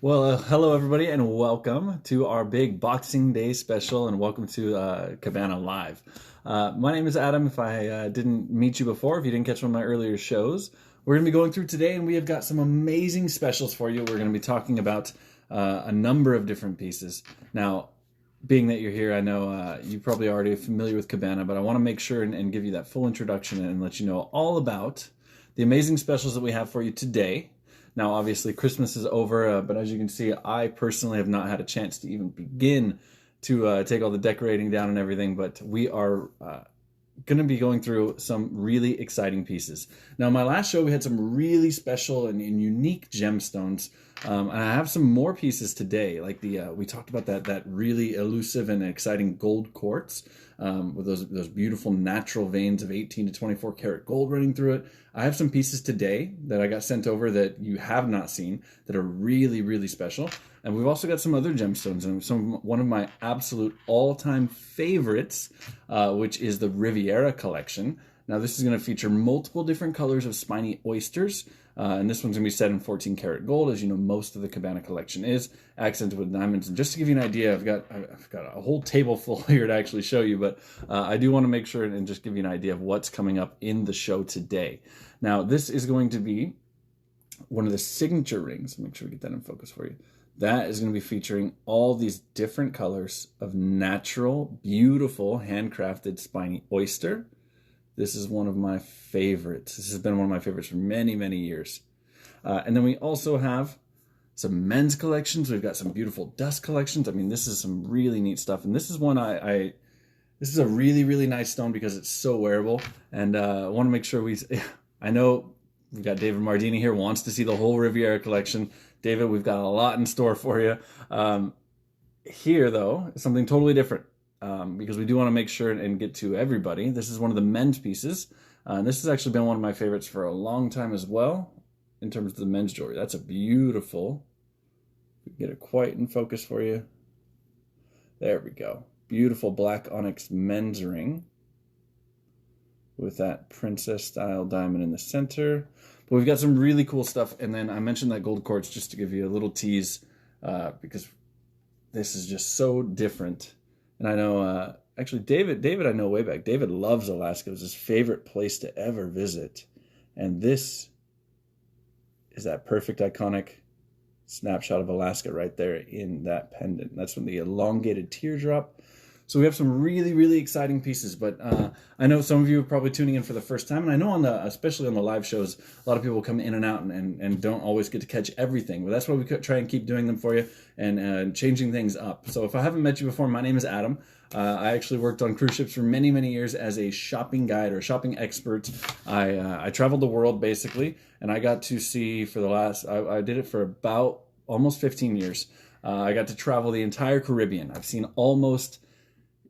Well, hello everybody, and welcome to our big Boxing Day special, and welcome to Kabana Live. My name is Adam. If I didn't meet you before, if you didn't catch one of my earlier shows, we're going to be going through today, and we have got some amazing specials for you. We're going to be talking about a number of different pieces. Now, being that you're here, I know you probably already are familiar with Kabana, but I want to make sure and give you that full introduction and let you know all about the amazing specials that we have for you today. Now, obviously, Christmas is over, but as you can see, I personally have not had a chance to even begin to take all the decorating down and everything, but we are going to be going through some really exciting pieces. Now, in my last show, we had some really special and unique gemstones, and I have some more pieces today, like we talked about that really elusive and exciting gold quartz with those beautiful natural veins of 18 to 24 karat gold running through it. I have some pieces today that I got sent over that you have not seen that are really, really special. And we've also got some other gemstones, and one of my absolute all-time favorites, which is the Riviera collection. Now, this is going to feature multiple different colors of spiny oysters, and this one's going to be set in 14 karat gold, as you know most of the Kabana collection is, accented with diamonds. And just to give you an idea, I've got a whole table full here to actually show you, but I do want to make sure and just give you an idea of what's coming up in the show today. Now, this is going to be one of the signature rings. Make sure we get that in focus for you. That is going to be featuring all these different colors of natural, beautiful, handcrafted spiny oyster. This is one of my favorites. This has been one of my favorites for many, many years. And then we also have some men's collections. We've got some beautiful dust collections. I mean, this is some really neat stuff. And this is one this is a really, really nice stone because it's so wearable. And I want to make sure I know we've got David Mardini here, wants to see the whole Riviera collection. David, we've got a lot in store for you. Here, though, is something totally different because we do want to make sure and get to everybody. This is one of the men's pieces. And this has actually been one of my favorites for a long time as well in terms of the men's jewelry. That's a beautiful, get it quite in focus for you. There we go. Beautiful black onyx men's ring with that princess style diamond in the center. But we've got some really cool stuff. And then I mentioned that gold quartz just to give you a little tease because this is just so different. And I know, actually, David, I know way back, David loves Alaska. It was his favorite place to ever visit. And this is that perfect, iconic snapshot of Alaska right there in that pendant. That's from the elongated teardrop. So we have some really, really exciting pieces, but I know some of you are probably tuning in for the first time, and I know especially on the live shows, a lot of people come in and out and don't always get to catch everything, but that's why we try and keep doing them for you and changing things up. So if I haven't met you before, my name is Adam. I actually worked on cruise ships for many, many years as a shopping guide or a shopping expert. I traveled the world, basically, and I got to see I did it for about almost 15 years. I got to travel the entire Caribbean. I've seen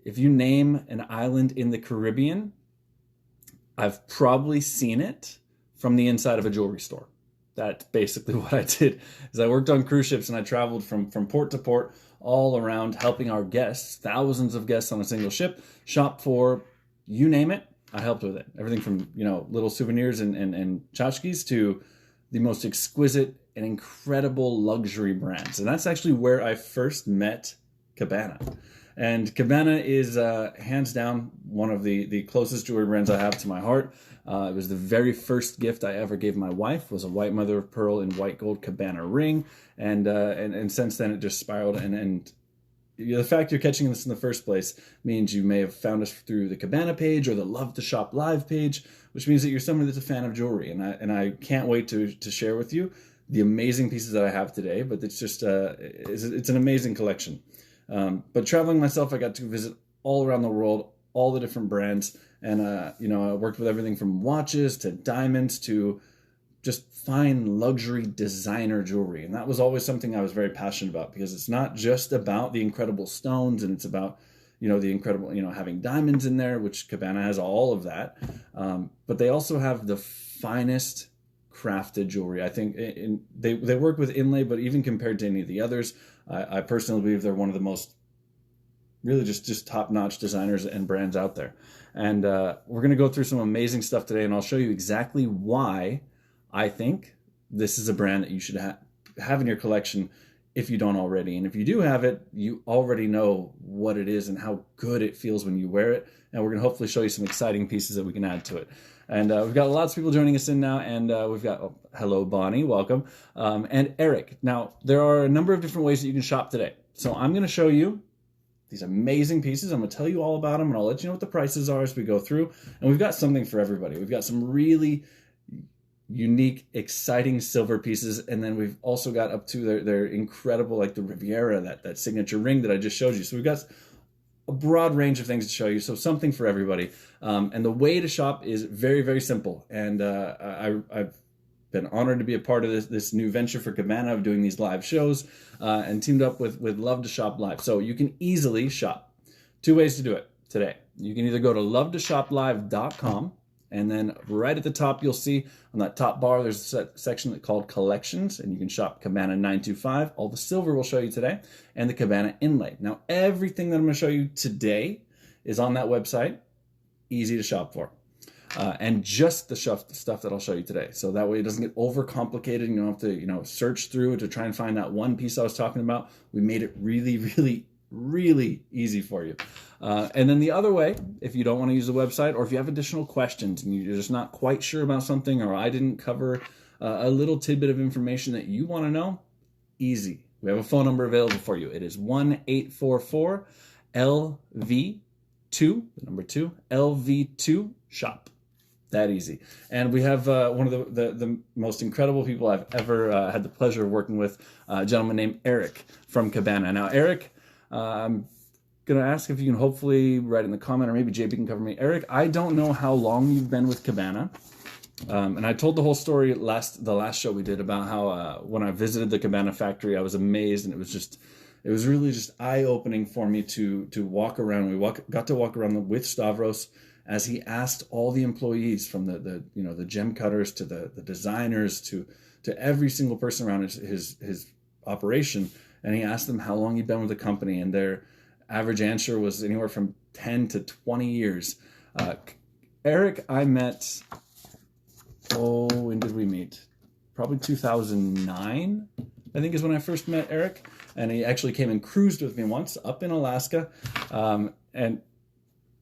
if you name an island in the Caribbean, I've probably seen it from the inside of a jewelry store. That's basically what I did. Is I worked on cruise ships and I traveled from port to port all around helping our guests, thousands of guests on a single ship, shop for you name it. I helped with it. Everything from little souvenirs and tchotchkes to the most exquisite and incredible luxury brands. And that's actually where I first met Kabana. And Kabana is hands down one of the closest jewelry brands I have to my heart. It was the very first gift I ever gave my wife, was a white mother of pearl and white gold Kabana ring. And since then it just spiraled. And the fact you're catching this in the first place means you may have found us through the Kabana page or the Love to Shop Live page, which means that you're somebody that's a fan of jewelry. And I can't wait to share with you the amazing pieces that I have today. But it's just it's an amazing collection. But traveling myself, I got to visit all around the world, all the different brands. And, I worked with everything from watches to diamonds to just fine luxury designer jewelry. And that was always something I was very passionate about because it's not just about the incredible stones and it's about, the incredible, having diamonds in there, which Kabana has all of that. But they also have the finest crafted jewelry. I think they work with inlay, but even compared to any of the others, I personally believe they're one of the most really just top-notch designers and brands out there. And we're going to go through some amazing stuff today, and I'll show you exactly why I think this is a brand that you should have in your collection if you don't already. And if you do have it, you already know what it is and how good it feels when you wear it. And we're going to hopefully show you some exciting pieces that we can add to it. And we've got lots of people joining us in now. And we've got, oh, hello, Bonnie, welcome. And Eric. Now, there are a number of different ways that you can shop today. So I'm going to show you these amazing pieces. I'm going to tell you all about them, and I'll let you know what the prices are as we go through. And we've got something for everybody. We've got some really unique, exciting silver pieces, and then we've also got up to their incredible, like the Riviera, that signature ring that I just showed you. So we've got a broad range of things to show you, so something for everybody. And the way to shop is very, very simple. And I've been honored to be a part of this new venture for Kabana of doing these live shows, and teamed up with Love to Shop Live. So you can easily shop. Two ways to do it today. You can either go to lovetoshoplive.com, and then right at the top, you'll see on that top bar, there's a section called Collections, and you can shop Kabana 925. All the silver we'll show you today, and the Kabana inlay. Now, everything that I'm going to show you today is on that website. Easy to shop for. And just the stuff that I'll show you today. So that way it doesn't get overcomplicated. You don't have to, search through to try and find that one piece I was talking about. We made it really, really, really easy for you. And then the other way, if you don't want to use the website, or if you have additional questions and you're just not quite sure about something, or I didn't cover a little tidbit of information that you want to know, easy. We have a phone number available for you. It is 1-844-LV2, the number 2, LV2 shop. That easy. And we have one of the most incredible people I've ever had the pleasure of working with, a gentleman named Eric from Kabana. Now, Eric, I'm going to ask if you can hopefully write in the comment, or maybe JP can cover me. Eric, I don't know how long you've been with Kabana. And I told the whole story the last show we did about how when I visited the Kabana factory, I was amazed, and it was really just eye-opening for me to walk around. We got to walk around with Stavros as he asked all the employees, from the gem cutters to the designers to every single person around his operation, and he asked them how long he'd been with the company, and their average answer was anywhere from 10 to 20 years. Eric, I met, when did we meet? Probably 2009, I think, is when I first met Eric, and he actually came and cruised with me once up in Alaska, and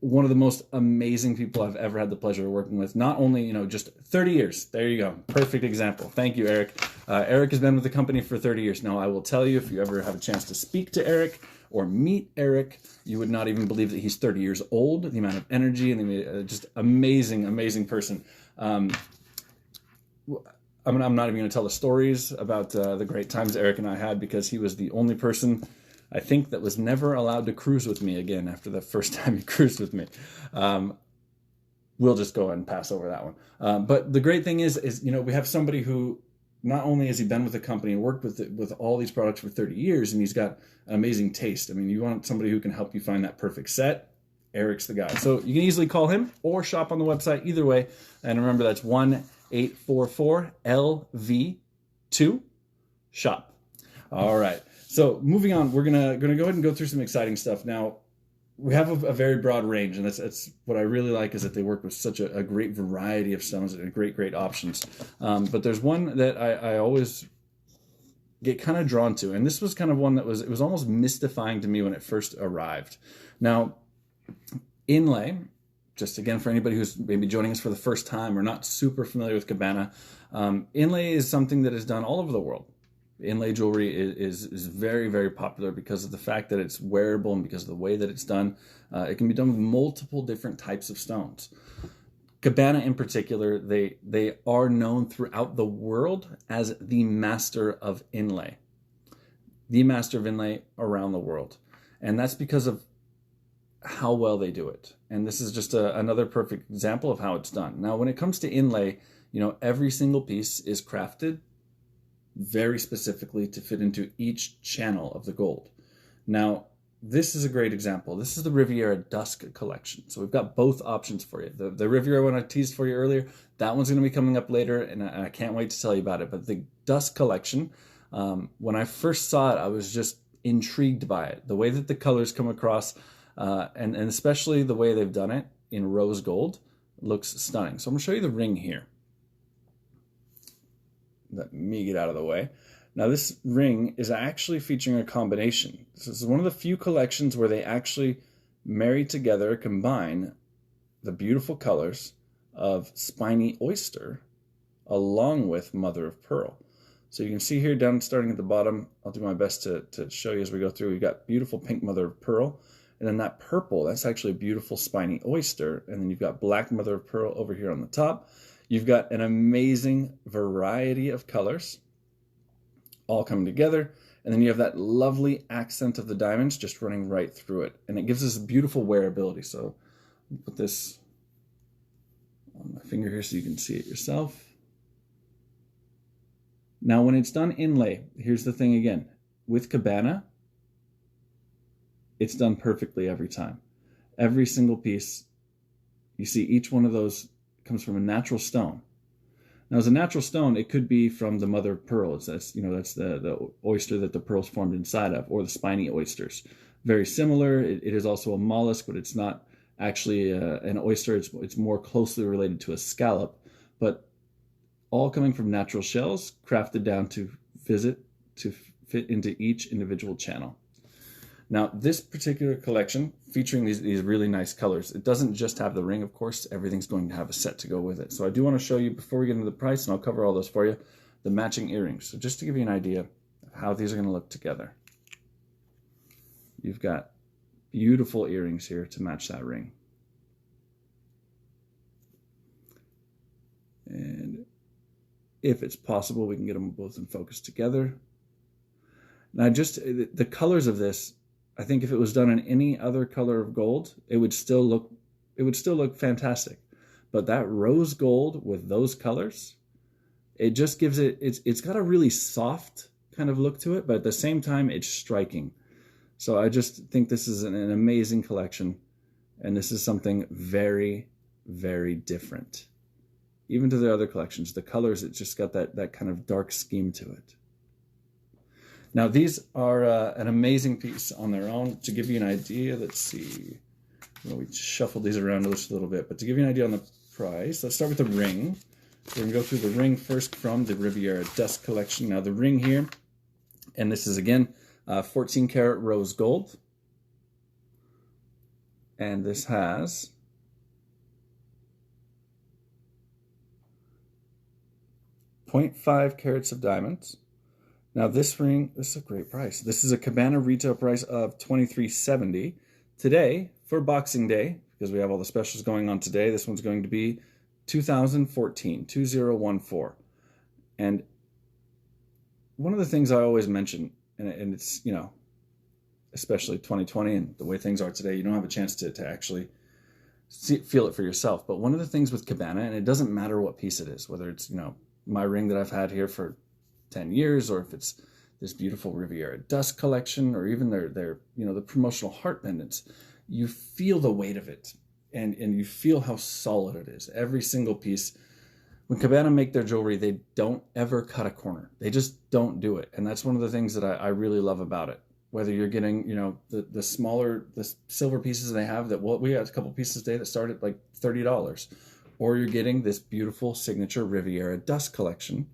one of the most amazing people I've ever had the pleasure of working with. Not only, just 30 years. There you go. Perfect example. Thank you, Eric. Eric has been with the company for 30 years. Now, I will tell you, if you ever have a chance to speak to Eric or meet Eric, you would not even believe that he's 30 years old, the amount of energy, and just amazing, amazing person. I'm not even going to tell the stories about the great times Eric and I had, because he was the only person, I think, that was never allowed to cruise with me again after the first time he cruised with me. We'll just go ahead and pass over that one. But the great thing is we have somebody who, not only has he been with the company and worked with all these products for 30 years, and he's got an amazing taste. I mean, you want somebody who can help you find that perfect set, Eric's the guy. So you can easily call him or shop on the website, either way. And remember, that's 1-844-LV2 shop. All right. So moving on, we're gonna go ahead and go through some exciting stuff. Now, we have a very broad range, and that's what I really like, is that they work with such a great variety of stones and great options. But there's one that I always get kind of drawn to, and this was kind of one that it was almost mystifying to me when it first arrived. Now, inlay, just again for anybody who's maybe joining us for the first time or not super familiar with Kabana, inlay is something that is done all over the world. Inlay jewelry is very, very popular because of the fact that it's wearable, and because of the way that it's done. It can be done with multiple different types of stones. Kabana in particular, they are known throughout the world as the master of inlay. The master of inlay around the world. And that's because of how well they do it. And this is just another perfect example of how it's done. Now, when it comes to inlay, every single piece is crafted very specifically to fit into each channel of the gold. Now, this is a great example. This is the Riviera Dusk collection. So we've got both options for you. The Riviera one I teased for you earlier, that one's going to be coming up later, and I can't wait to tell you about it. But the Dusk collection, when I first saw it, I was just intrigued by it. The way that the colors come across, and especially the way they've done it in rose gold, looks stunning. So I'm going to show you the ring here. Let me get out of the way. Now this ring is actually featuring a combination. This is one of the few collections where they actually marry together, combine the beautiful colors of spiny oyster along with mother of pearl. So you can see here down starting at the bottom, I'll do my best to show you as we go through. We've got beautiful pink mother of pearl, and then that purple, that's actually a beautiful spiny oyster, and then you've got black mother of pearl over here on the top. You've got an amazing variety of colors all coming together, and then you have that lovely accent of the diamonds just running right through it, and it gives us beautiful wearability. So I'll put this on my finger here so you can see it yourself. Now when it's done inlay, here's the thing again. With Kabana, it's done perfectly every time. Every single piece, you see each one of those comes from a natural stone. Now as a natural stone, it could be from the mother of pearl. That's the oyster that the pearl's formed inside of, or the spiny oysters. Very similar. It is also a mollusk, but it's not actually an oyster. It's more closely related to a scallop, but all coming from natural shells, crafted down to fit into each individual channel. Now, this particular collection, featuring these really nice colors, it doesn't just have the ring, of course. Everything's going to have a set to go with it. So I do want to show you, before we get into the price, and I'll cover all those for you, the matching earrings. So just to give you an idea of how these are going to look together. You've got beautiful earrings here to match that ring. And if it's possible, we can get them both in focus together. Now, just the colors of this, I think if it was done in any other color of gold, it would still look fantastic. But that rose gold with those colors, it just gives it's got a really soft kind of look to it, but at the same time, it's striking. So I just think this is an amazing collection, and this is something very, very different. Even to the other collections, the colors, it's just got that kind of dark scheme to it. Now, these are an amazing piece on their own. To give you an idea, let's see. Well, we shuffled these around just a little bit, but to give you an idea on the price, let's start with the ring. We're going to go through the ring first from the Riviera Dust collection. Now, the ring here, and this is, again, 14 karat rose gold. And this has 0.5 carats of diamonds. Now this ring, this is a great price. This is a Kabana retail price of $23.70. Today, for Boxing Day, because we have all the specials going on today, this one's going to be 2014, 2014. And one of the things I always mention, and it's, you know, especially 2020 and the way things are today, you don't have a chance to actually feel it for yourself. But one of the things with Kabana, and it doesn't matter what piece it is, whether it's, you know, my ring that I've had here for 10 years, or if it's this beautiful Riviera Dust collection, or even their you know, the promotional heart pendants, you feel the weight of it, and you feel how solid it is. Every single piece. When Kabana make their jewelry, they don't ever cut a corner. They just don't do it. And that's one of the things that I really love about it. Whether you're getting, you know, the smaller, the silver pieces they have that, well, we had a couple pieces today that start at like $30, or you're getting this beautiful signature Riviera Dust collection.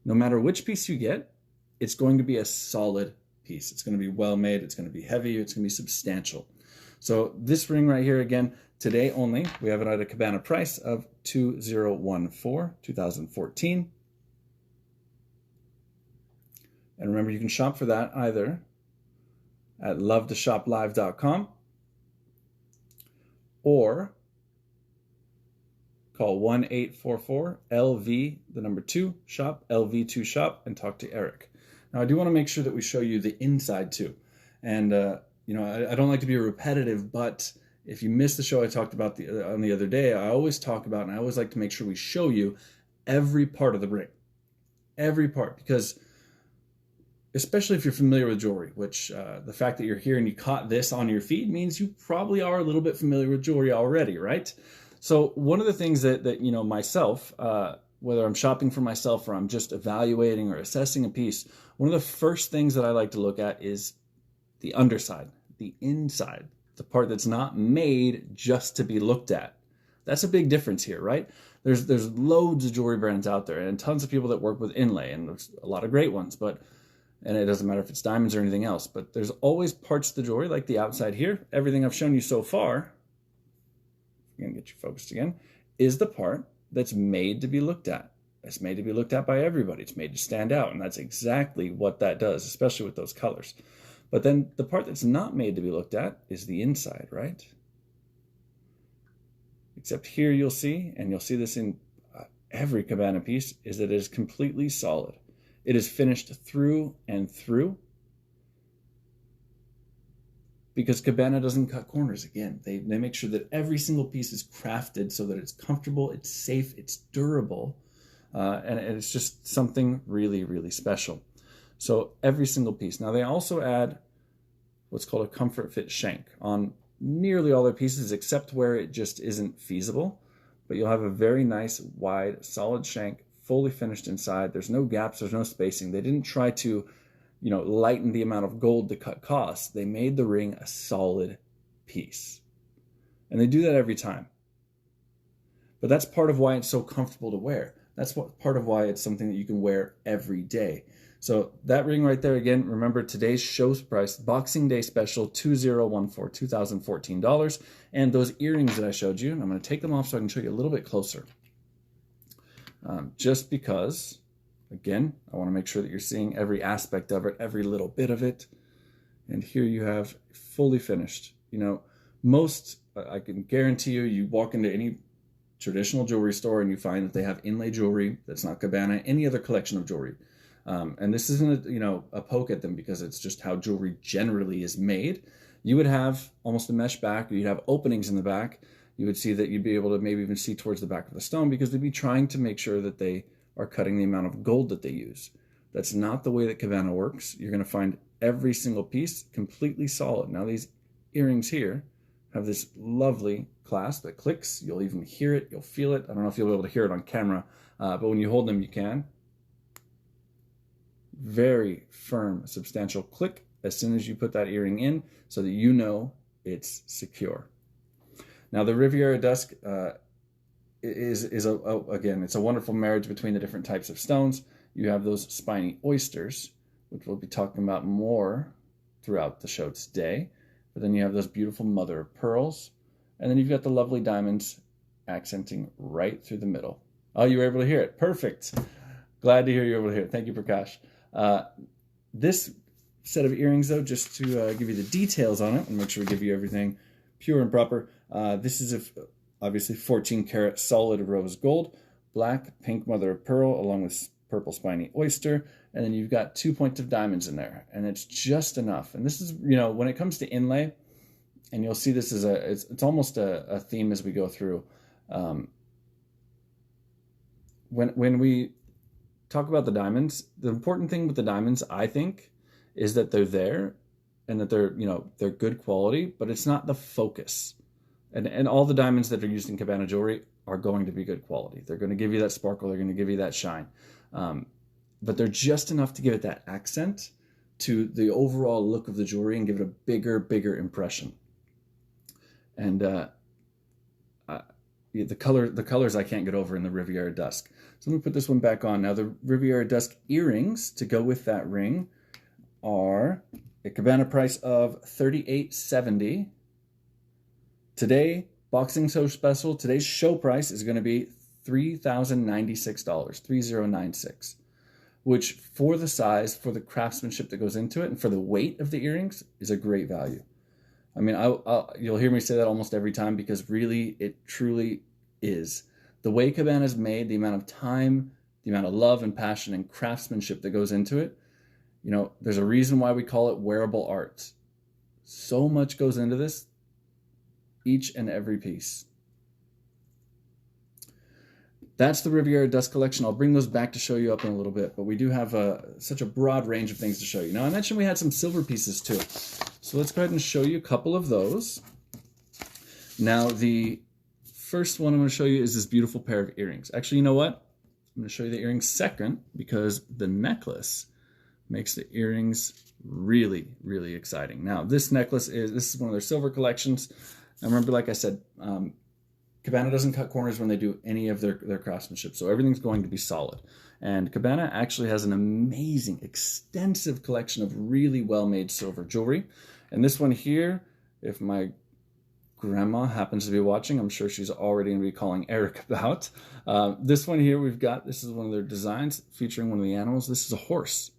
No matter which piece you get, it's going to be a solid piece. It's going to be well made. It's going to be heavy. It's going to be substantial. So this ring right here, again, today only, we have it at a Kabana price of $2014. And remember, you can shop for that either at lovetoshoplive.com or call 1-844-LV, the number 2, shop, LV2 shop, and talk to Eric. Now, I do want to make sure that we show you the inside too. And, you know, I don't like to be repetitive, but if you missed the show I talked about on the other day, I always talk about, and I always like to make sure we show you every part of the ring. Every part, because especially if you're familiar with jewelry, which the fact that you're here and you caught this on your feed means you probably are a little bit familiar with jewelry already, right? So one of the things that you know, myself, whether I'm shopping for myself or I'm just evaluating or assessing a piece, one of the first things that I like to look at is the underside, the inside, the part that's not made just to be looked at. That's a big difference here, right? There's loads of jewelry brands out there and tons of people that work with inlay, and there's a lot of great ones, and it doesn't matter if it's diamonds or anything else, but there's always parts of the jewelry, like the outside here. Everything I've shown you so far, I'm gonna get you focused again, is the part that's made to be looked at. It's made to be looked at by everybody. It's made to stand out, and that's exactly what that does, especially with those colors. But then the part that's not made to be looked at is the inside, right? Except here you'll see, and you'll see this in every Kabana piece, is that it is completely solid. It is finished through and through, because Kabana doesn't cut corners. Again, they make sure that every single piece is crafted so that it's comfortable, it's safe, it's durable, and it's just something really, really special. So every single piece. Now they also add what's called a comfort fit shank on nearly all their pieces, except where it just isn't feasible. But you'll have a very nice, wide, solid shank, fully finished inside. There's no gaps, there's no spacing. They didn't try to, lighten the amount of gold to cut costs. They made the ring a solid piece. And they do that every time. But that's part of why it's so comfortable to wear. That's part of why it's something that you can wear every day. So that ring right there, again, remember today's show price, Boxing Day special, $2014. And those earrings that I showed you, and I'm going to take them off so I can show you a little bit closer. Just because, again, I want to make sure that you're seeing every aspect of it, every little bit of it. And here you have fully finished. Most, I can guarantee you walk into any traditional jewelry store and you find that they have inlay jewelry that's not Kabana, any other collection of jewelry. And this isn't a poke at them, because it's just how jewelry generally is made. You would have almost a mesh back, or you'd have openings in the back. You would see that you'd be able to maybe even see towards the back of the stone, because they'd be trying to make sure that they are cutting the amount of gold that they use. That's not the way that Kabana works. You're going to find every single piece completely solid. Now these earrings here have this lovely clasp that clicks. You'll even hear it. You'll feel it. I don't know if you'll be able to hear it on camera, but when you hold them, you can. Very firm, substantial click as soon as you put that earring in, so that you know it's secure. Now the Riviera Dusk is again, it's a wonderful marriage between the different types of stones. You have those spiny oysters, which we'll be talking about more throughout the show today. But then you have those beautiful mother of pearls, and then you've got the lovely diamonds accenting right through the middle. Oh, you were able to hear it. Perfect. Glad to hear you were able to hear it. Thank you, Prakash. This set of earrings, though, just to give you the details on it and make sure we give you everything pure and proper. This is obviously 14 karat solid rose gold, black, pink mother of pearl, along with purple spiny oyster, and then you've got 2 points of diamonds in there, and it's just enough. And this is, when it comes to inlay, and you'll see this as it's almost a theme as we go through. When we talk about the diamonds, the important thing with the diamonds, I think, is that they're there and that they're good quality, but it's not the focus. And all the diamonds that are used in Kabana jewelry are going to be good quality. They're going to give you that sparkle. They're going to give you that shine. But they're just enough to give it that accent to the overall look of the jewelry and give it a bigger impression. And the colors I can't get over in the Riviera Dusk. So let me put this one back on. Now the Riviera Dusk earrings to go with that ring are a Kabana price of $38.70. Today, Boxing Show special, today's show price is going to be $3,096, $3,096, which for the size, for the craftsmanship that goes into it, and for the weight of the earrings is a great value. I mean, you'll hear me say that almost every time, because really, it truly is. The way Kabana is made, the amount of time, the amount of love and passion and craftsmanship that goes into it, there's a reason why we call it wearable art. So much goes into this, each and every piece. That's the Riviera Dusk collection. I'll bring those back to show you up in a little bit, but we do have such a broad range of things to show you. Now, I mentioned we had some silver pieces too. So let's go ahead and show you a couple of those. Now, the first one I'm going to show you is this beautiful pair of earrings. Actually, you know what? I'm going to show you the earrings second, because the necklace makes the earrings really, really exciting. Now, this necklace this is one of their silver collections. And remember, like I said, Kabana doesn't cut corners when they do any of their craftsmanship, so everything's going to be solid. And Kabana actually has an amazing, extensive collection of really well-made silver jewelry. And this one here, if my grandma happens to be watching, I'm sure she's already going to be calling Eric about. This one here we've got, this is one of their designs featuring one of the animals. This is a horse.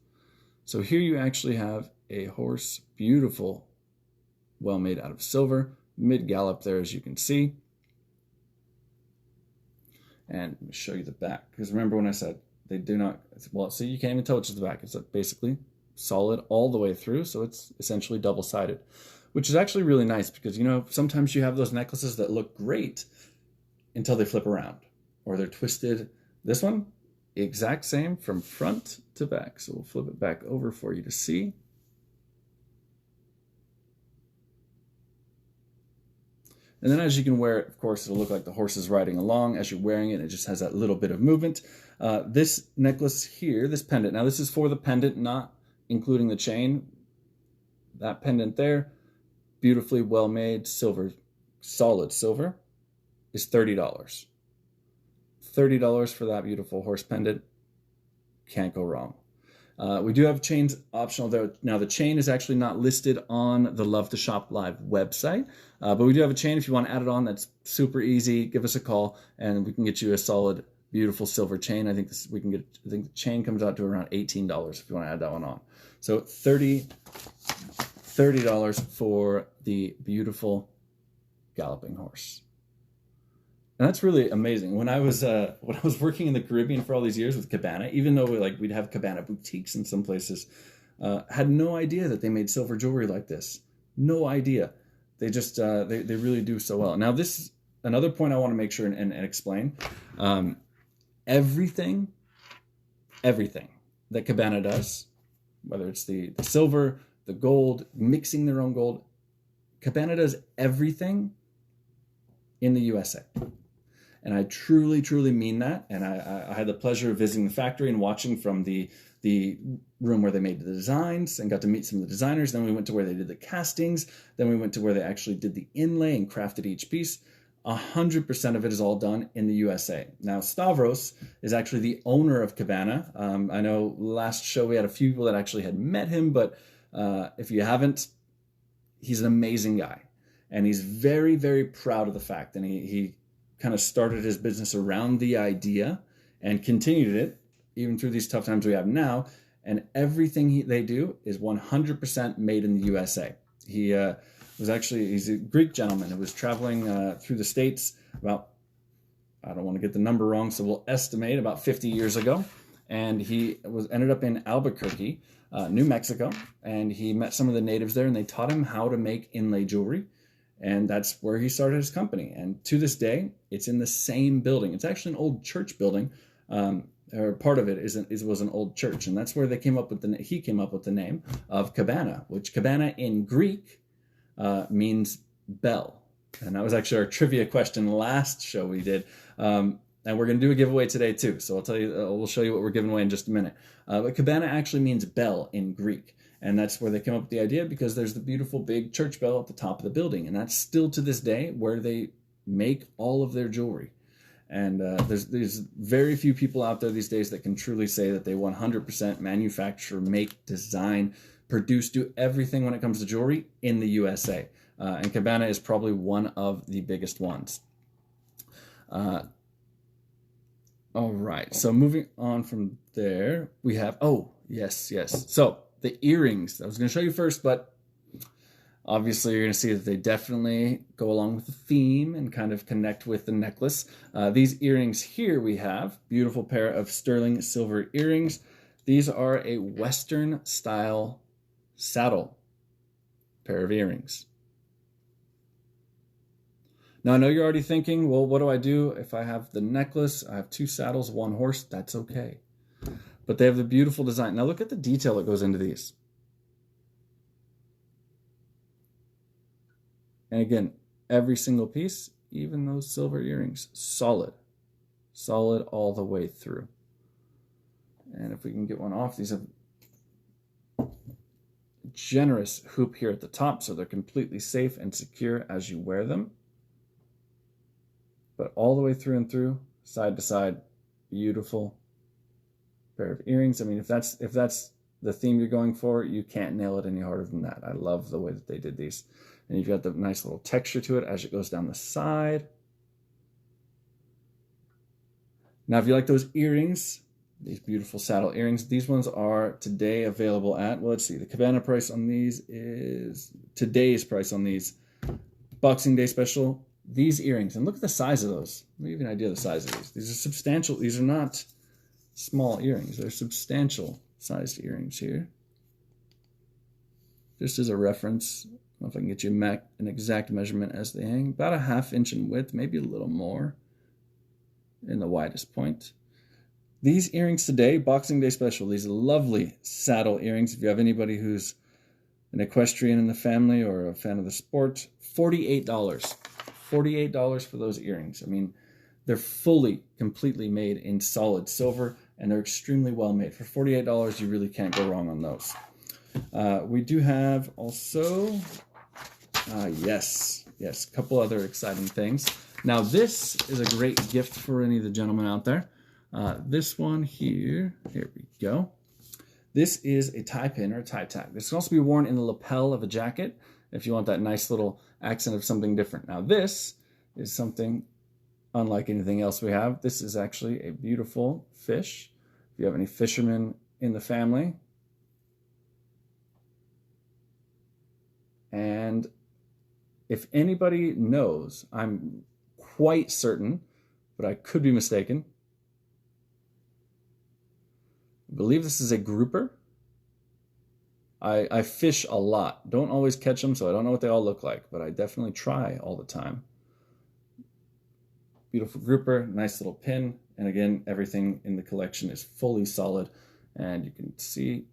So here you actually have a horse, beautiful, well made out of silver, mid-gallop there as you can see. And let me show you the back, because remember when I said they do not, well, see, you can't even tell which is the back. It's basically solid all the way through, so it's essentially double-sided, which is actually really nice because, you know, sometimes you have those necklaces that look great until they flip around or they're twisted. This one, exact same from front to back. So we'll flip it back over for you to see. And then as you can wear it, of course, it'll look like the horse is riding along as you're wearing it. It just has that little bit of movement. This necklace here, this pendant, now this is for the pendant, not including the chain. That pendant there, beautifully well-made silver, solid silver, is $30. $30 for that beautiful horse pendant. Can't go wrong. We do have chains optional though. Now the chain is actually not listed on the Love to Shop Live website, but we do have a chain. If you want to add it on, that's super easy. Give us a call and we can get you a solid, beautiful silver chain. I think the chain comes out to around $18 if you want to add that one on. So $30 for the beautiful galloping horse. And that's really amazing. When I was working in the Caribbean for all these years with Kabana, even though we'd have Kabana boutiques in some places, had no idea that they made silver jewelry like this. No idea. They just they really do so well. Now this is another point I want to make sure and explain. Everything that Kabana does, whether it's the silver, the gold, mixing their own gold, Kabana does everything in the USA. And I truly, truly mean that. And I had the pleasure of visiting the factory and watching from the room where they made the designs and got to meet some of the designers. Then we went to where they did the castings. Then we went to where they actually did the inlay and crafted each piece. 100% of it is all done in the USA. Now, Stavros is actually the owner of Kabana. I know last show we had a few people that actually had met him, but if you haven't, he's an amazing guy. And he's very, very proud of the fact. And he kind of started his business around the idea and continued it even through these tough times we have now. And everything they do is 100% made in the USA. He's a Greek gentleman who was traveling through the States about, I don't want to get the number wrong, so we'll estimate about 50 years ago. And he ended up in Albuquerque, New Mexico, and he met some of the natives there and they taught him how to make inlay jewelry. And that's where he started his company. And to this day, it's in the same building. It's actually an old church building, or part of it was an old church. And that's where he came up with the name of Kabana, which Kabana in Greek means bell. And that was actually our trivia question last show we did. And we're going to do a giveaway today too. So I'll tell you, we'll show you what we're giving away in just a minute. But Kabana actually means bell in Greek. And that's where they came up with the idea, because there's the beautiful big church bell at the top of the building. And that's still to this day where they make all of their jewelry. And there's very few people out there these days that can truly say that they 100% manufacture, make, design, produce, do everything when it comes to jewelry in the USA. And Kabana is probably one of the biggest ones. All right, so moving on from there, we have, yes. So the earrings, I was going to show you first, but obviously you're going to see that they definitely go along with the theme and kind of connect with the necklace. These earrings here we have, beautiful pair of sterling silver earrings. These are a Western style saddle pair of earrings. Now, I know you're already thinking, well, what do I do if I have the necklace? I have two saddles, one horse. That's okay. But they have the beautiful design. Now, look at the detail that goes into these. And again, every single piece, even those silver earrings, solid. Solid all the way through. And if we can get one off, these have generous hoop here at the top, so they're completely safe and secure as you wear them. but all the way through and through, side to side, beautiful pair of earrings. I mean, if that's the theme you're going for, you can't nail it any harder than that. I love the way that they did these. And you've got the nice little texture to it as it goes down the side. Now, if you like those earrings, these beautiful saddle earrings, these ones are today available at, well, let's see, the Kabana price on these is, today's price on these, Boxing Day special, these earrings, and look at the size of those. Let me give you an idea of the size of these. These are substantial. These are not small earrings. They're substantial sized earrings here. Just as a reference, I don't know if I can get you an exact measurement as they hang. About a 1/2 inch in width, maybe a little more in the widest point. These earrings today, Boxing Day special, these lovely saddle earrings. If you have anybody who's an equestrian in the family or a fan of the sport, $48. $48 for those earrings. I mean, they're fully, completely made in solid silver, and they're extremely well made. For $48, you really can't go wrong on those. We do have also, yes, a couple other exciting things. Now, this is a great gift for any of the gentlemen out there. This one here we go. This is a tie pin or a tie tack. This can also be worn in the lapel of a jacket if you want that nice little accent of something different. Now, this is something unlike anything else we have. This is actually a beautiful fish. If you have any fishermen in the family. And if anybody knows, I'm quite certain, but I could be mistaken, I believe this is a grouper. I fish a lot. Don't always catch them, so I don't know what they all look like, but I definitely try all the time. Beautiful grouper, nice little pin, and again, everything in the collection is fully solid, and you can see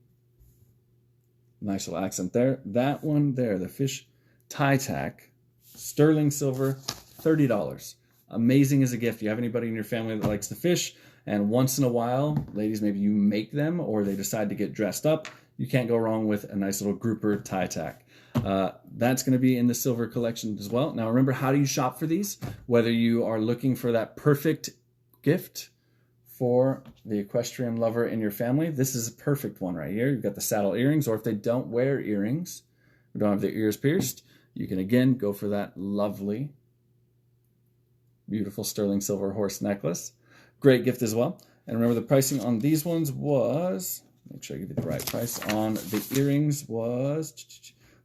nice little accent there. That one there, the fish tie tack, sterling silver, $30. Amazing as a gift. You have anybody in your family that likes to fish, and once in a while, ladies, maybe you make them or they decide to get dressed up, you can't go wrong with a nice little grouper tie tack. That's going to be in the silver collection as well. Now, remember, how do you shop for these? Whether you are looking for that perfect gift for the equestrian lover in your family, this is a perfect one right here. You've got the saddle earrings, or if they don't wear earrings, or don't have their ears pierced, you can again go for that lovely, beautiful sterling silver horse necklace. Great gift as well. And remember, the pricing on these ones was, make sure I give you the right price, on the earrings was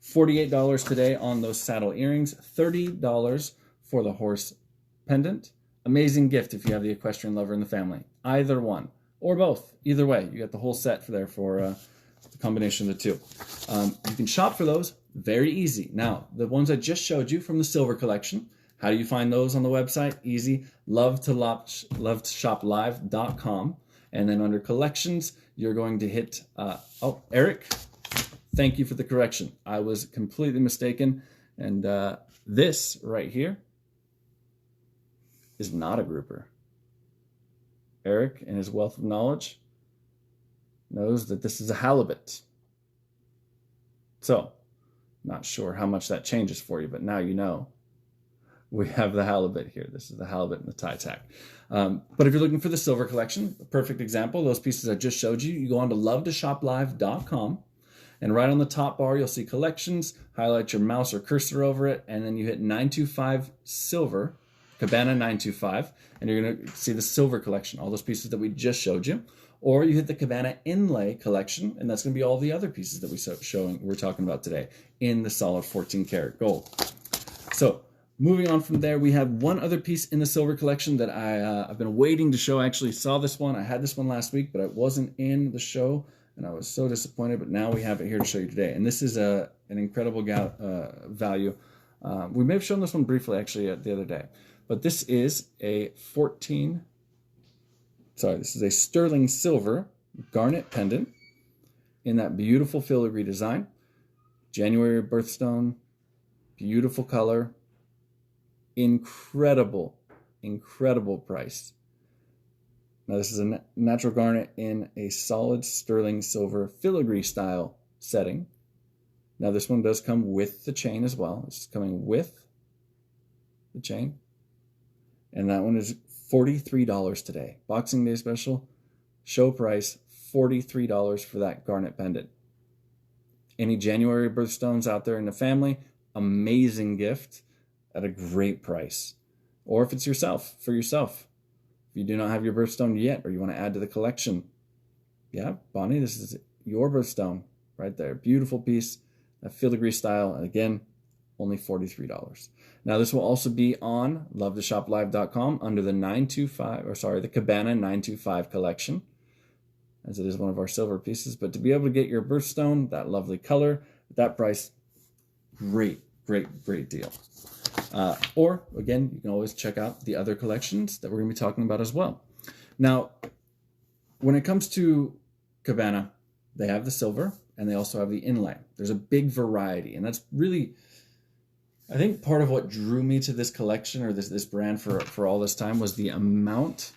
$48 today on those saddle earrings, $30 for the horse pendant. Amazing gift if you have the equestrian lover in the family. Either one, or both. Either way, you got the whole set for there for the combination of the two. You can shop for those very easy. Now, the ones I just showed you from the silver collection, how do you find those on the website? Easy. LoveToShopLive.com. And then under collections, you're going to hit, Eric, thank you for the correction. I was completely mistaken. And this right here is not a grouper. Eric, in his wealth of knowledge, knows that this is a halibut. So, not sure how much that changes for you, but now you know. We have the halibut here. This is the halibut and the tie tack. But if you're looking for the silver collection, a perfect example, those pieces I just showed you, you go on to LoveToShopLive.com, and right on the top bar, you'll see collections, highlight your mouse or cursor over it, and then you hit 925 silver, Kabana 925, and you're going to see the silver collection, all those pieces that we just showed you. Or you hit the Kabana inlay collection, and that's going to be all the other pieces that we're talking about today in the solid 14 karat gold. So, moving on from there, we have one other piece in the silver collection that I've been waiting to show. I actually saw this one. I had this one last week, but it wasn't in the show, and I was so disappointed. But now we have it here to show you today. And this is an incredible value. We may have shown this one briefly, actually, the other day. But this is a this is a sterling silver garnet pendant in that beautiful filigree design. January birthstone, beautiful color. Incredible price. Now, this is a natural garnet in a solid sterling silver filigree style setting. Now, this one does come with the chain as well. This is coming with the chain. And that one is $43 today. Boxing Day special, show price, $43 for that garnet pendant. Any January birthstones out there in the family, amazing gift at a great price. Or if it's for yourself. If you do not have your birthstone yet, or you want to add to the collection, yeah, Bonnie, this is your birthstone right there. Beautiful piece, a filigree style, and again, only $43. Now this will also be on lovetoshoplive.com under the the Kabana 925 collection, as it is one of our silver pieces. But to be able to get your birthstone, that lovely color, at that price, great deal. Or again, you can always check out the other collections that we're going to be talking about as well. Now, when it comes to Kabana, they have the silver and they also have the inlay. There's a big variety, and that's really, I think, part of what drew me to this collection or this brand for all this time was the amount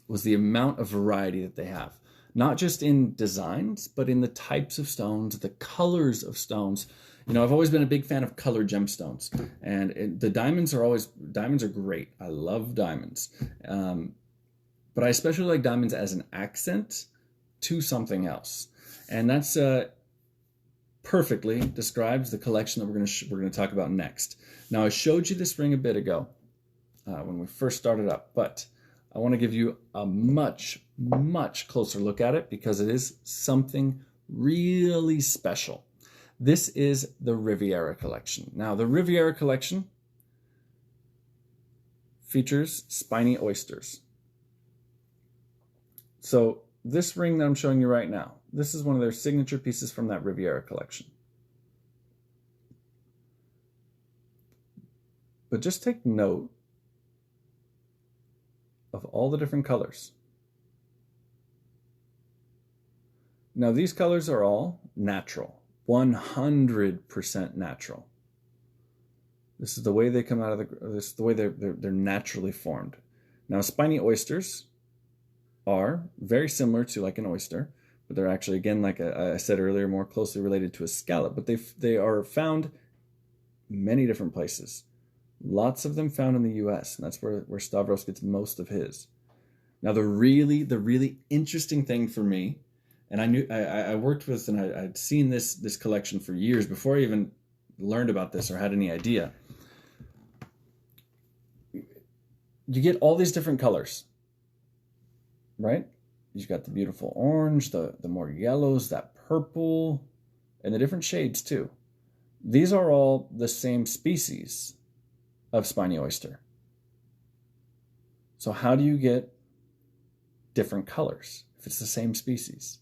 of variety that they have. Not just in designs, but in the types of stones, the colors of stones. I've always been a big fan of colored gemstones, and the diamonds are great. I love diamonds. But I especially like diamonds as an accent to something else. And that's perfectly describes the collection that we're going to talk about next. Now, I showed you this ring a bit ago when we first started up, but I want to give you a much closer look at it because it is something really special. This is the Riviera collection. Now, the Riviera collection features spiny oysters. So this ring that I'm showing you right now, this is one of their signature pieces from that Riviera collection. But just take note of all the different colors. Now, these colors are all natural, 100% natural. This is the way they come out of this is the way they're naturally formed. Now, spiny oysters are very similar to like an oyster, but they're actually, again, like I said earlier, more closely related to a scallop. But they are found many different places. Lots of them found in the U.S., and that's where Stavros gets most of his. Now, the really interesting thing for me, and I worked with, and I'd seen this collection for years before I even learned about this or had any idea. You get all these different colors, right? You've got the beautiful orange, the more yellows, that purple, and the different shades too. These are all the same species of spiny oyster. So how do you get different colors if it's the same species?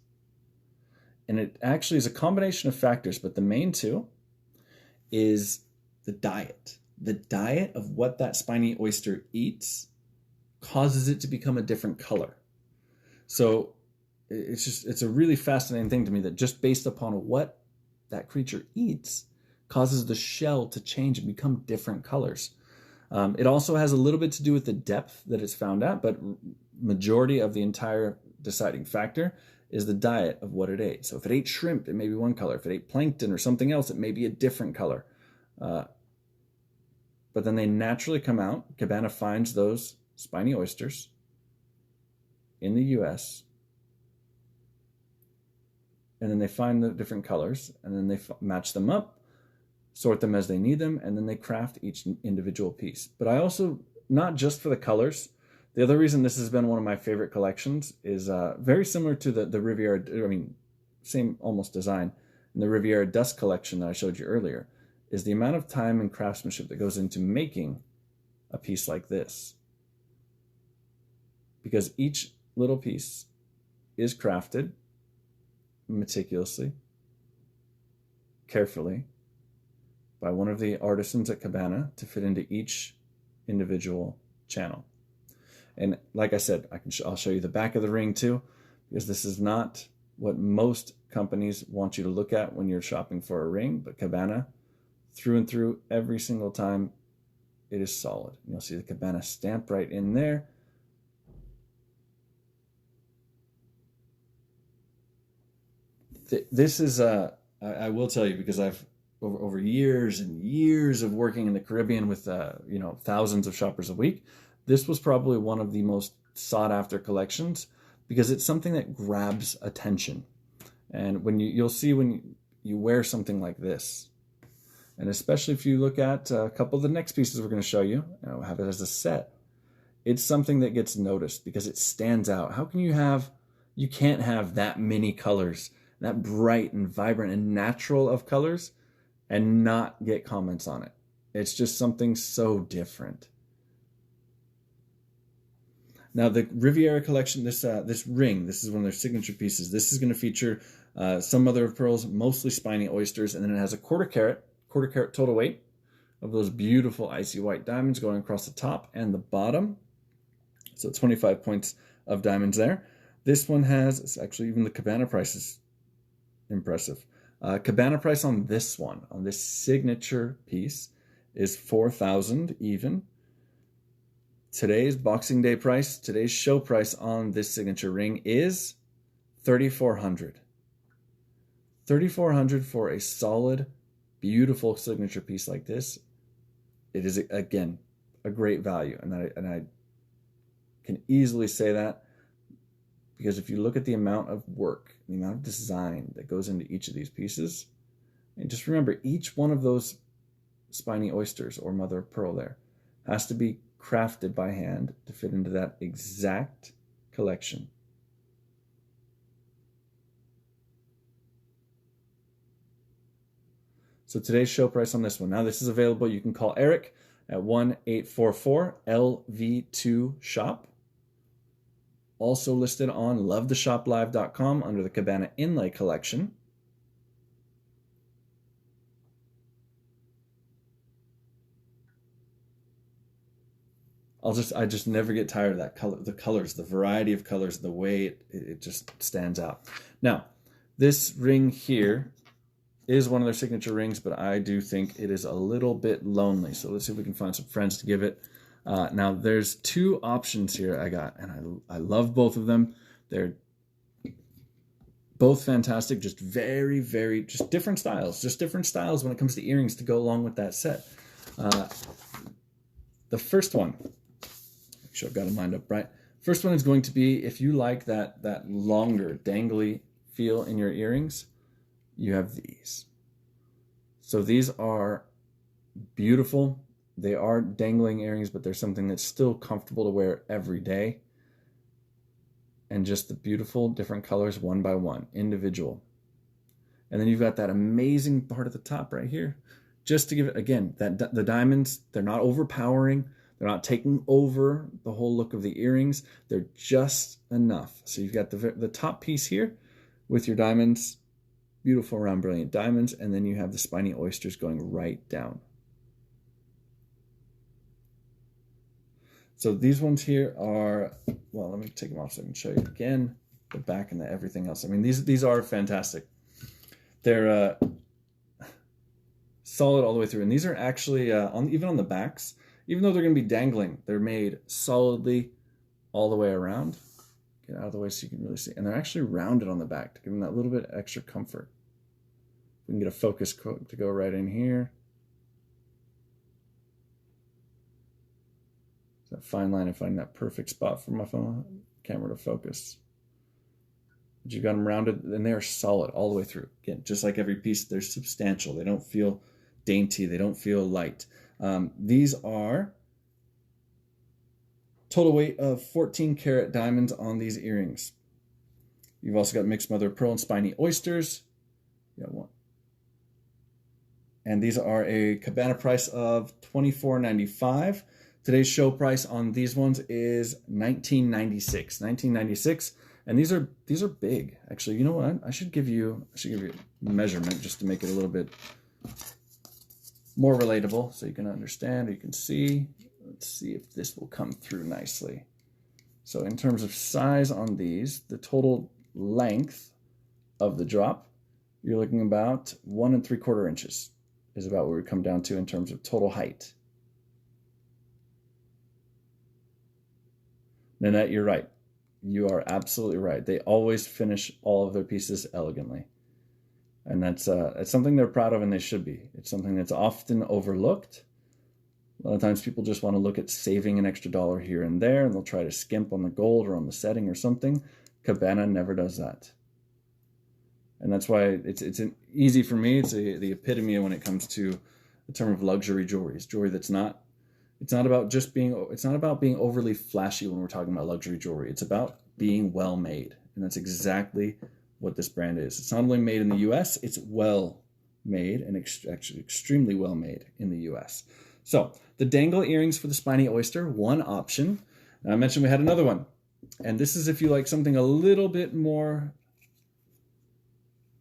And it actually is a combination of factors, but the main two is the diet. The diet of what that spiny oyster eats causes it to become a different color. So it's a really fascinating thing to me that just based upon what that creature eats causes the shell to change and become different colors. It also has a little bit to do with the depth that it's found at, but majority of the entire deciding factor is the diet of what it ate. So if it ate shrimp, it may be one color. If it ate plankton or something else, it may be a different color. But then they naturally come out. Kabana finds those spiny oysters in the U.S., and then they find the different colors, and then they match them up, sort them as they need them, and then they craft each individual piece. But I also, not just for the colors, the other reason this has been one of my favorite collections is very similar to the Riviera, same almost design, in the Riviera Dust collection that I showed you earlier, is the amount of time and craftsmanship that goes into making a piece like this. Because each little piece is crafted meticulously, carefully, by one of the artisans at Kabana to fit into each individual channel. And like I said, I'll show you the back of the ring too, because this is not what most companies want you to look at when you're shopping for a ring, but Kabana, through and through, every single time, it is solid. You'll see the Kabana stamp right in there. This is, I will tell you, because I've, over years and years of working in the Caribbean with, thousands of shoppers a week, This was probably one of the most sought after collections because it's something that grabs attention. And when you'll see when you wear something like this, and especially if you look at a couple of the next pieces we're going to show you, I'll have it as a set. It's something that gets noticed because it stands out. How can you can't have that many colors, that bright and vibrant and natural of colors, and not get comments on it. It's just something so different. Now the Riviera collection, this ring, this is one of their signature pieces. This is going to feature some mother of pearls, mostly spiny oysters, and then it has a quarter carat total weight of those beautiful icy white diamonds going across the top and the bottom. So 25 points of diamonds there. This one has, it's actually even the Kabana price is impressive. Kabana price on this one, on this signature piece, is $4,000 even. Today's Boxing Day price, today's show price on this signature ring is $3,400. $3,400 for a solid, beautiful signature piece like this. It is, again, a great value. And I can easily say that because if you look at the amount of work, the amount of design that goes into each of these pieces, and just remember, each one of those spiny oysters or mother of pearl there has to be crafted by hand to fit into that exact collection. So today's show price on this one. Now this is available. You can call Eric at 1-844-LV2-SHOP. Also listed on lovetheshoplive.com under the Kabana Inlay Collection. I just never get tired of that color, the colors, the variety of colors, the way it just stands out. Now, this ring here is one of their signature rings, but I do think it is a little bit lonely. So let's see if we can find some friends to give it. Now, there's two options here I got, and I love both of them. They're both fantastic, just very, very, just different styles when it comes to earrings to go along with that set. The first one, make sure I've got them lined up right. First one is going to be, if you like that longer, dangly feel in your earrings, you have these. So these are beautiful. They are dangling earrings, but they're something that's still comfortable to wear every day. And just the beautiful different colors one by one, individual. And then you've got that amazing part at the top right here. Just to give it, again, the diamonds, they're not overpowering. They're not taking over the whole look of the earrings. They're just enough. So you've got the top piece here with your diamonds, beautiful round brilliant diamonds, and then you have the spiny oysters going right down. So these ones here are, well, let me take them off so I can show you again the back and the everything else. I mean, these are fantastic. They're solid all the way through, and these are actually even on the backs, even though they're going to be dangling, they're made solidly all the way around. Get out of the way so you can really see, and they're actually rounded on the back to give them that little bit extra comfort. We can get a focus to go right in here. That fine line of finding that perfect spot for my phone camera to focus. But you've got them rounded, and they are solid all the way through. Again, just like every piece, they're substantial. They don't feel dainty. They don't feel light. These are total weight of 14 karat diamonds on these earrings. You've also got mixed mother of pearl and spiny oysters. You got one. And these are a Kabana price of $24.95. Today's show price on these ones is $19.96. $19.96, and these are big. Actually, you know what? I should give you a measurement just to make it a little bit more relatable, so you can understand or you can see. Let's see if this will come through nicely. So in terms of size on these, the total length of the drop, you're looking about 1 3/4 inches is about where we come down to in terms of total height. Nanette, you're right. You are absolutely right. They always finish all of their pieces elegantly. And that's something they're proud of, and they should be. It's something that's often overlooked A lot of times people just want to look at saving an extra dollar here and there, and they'll try to skimp on the gold or on the setting or something. Cabana never does that. And that's why it's easy for me. It's the epitome when it comes to the term of luxury jewelry. It's jewelry that's not, it's not about being overly flashy when we're talking about luxury jewelry. It's about being well made. And that's exactly what this brand is. It's not only made in the US, it's well made and actually extremely well made in the US. So the dangle earrings for the spiny oyster, one option. Now, I mentioned we had another one. And this is if you like something a little bit more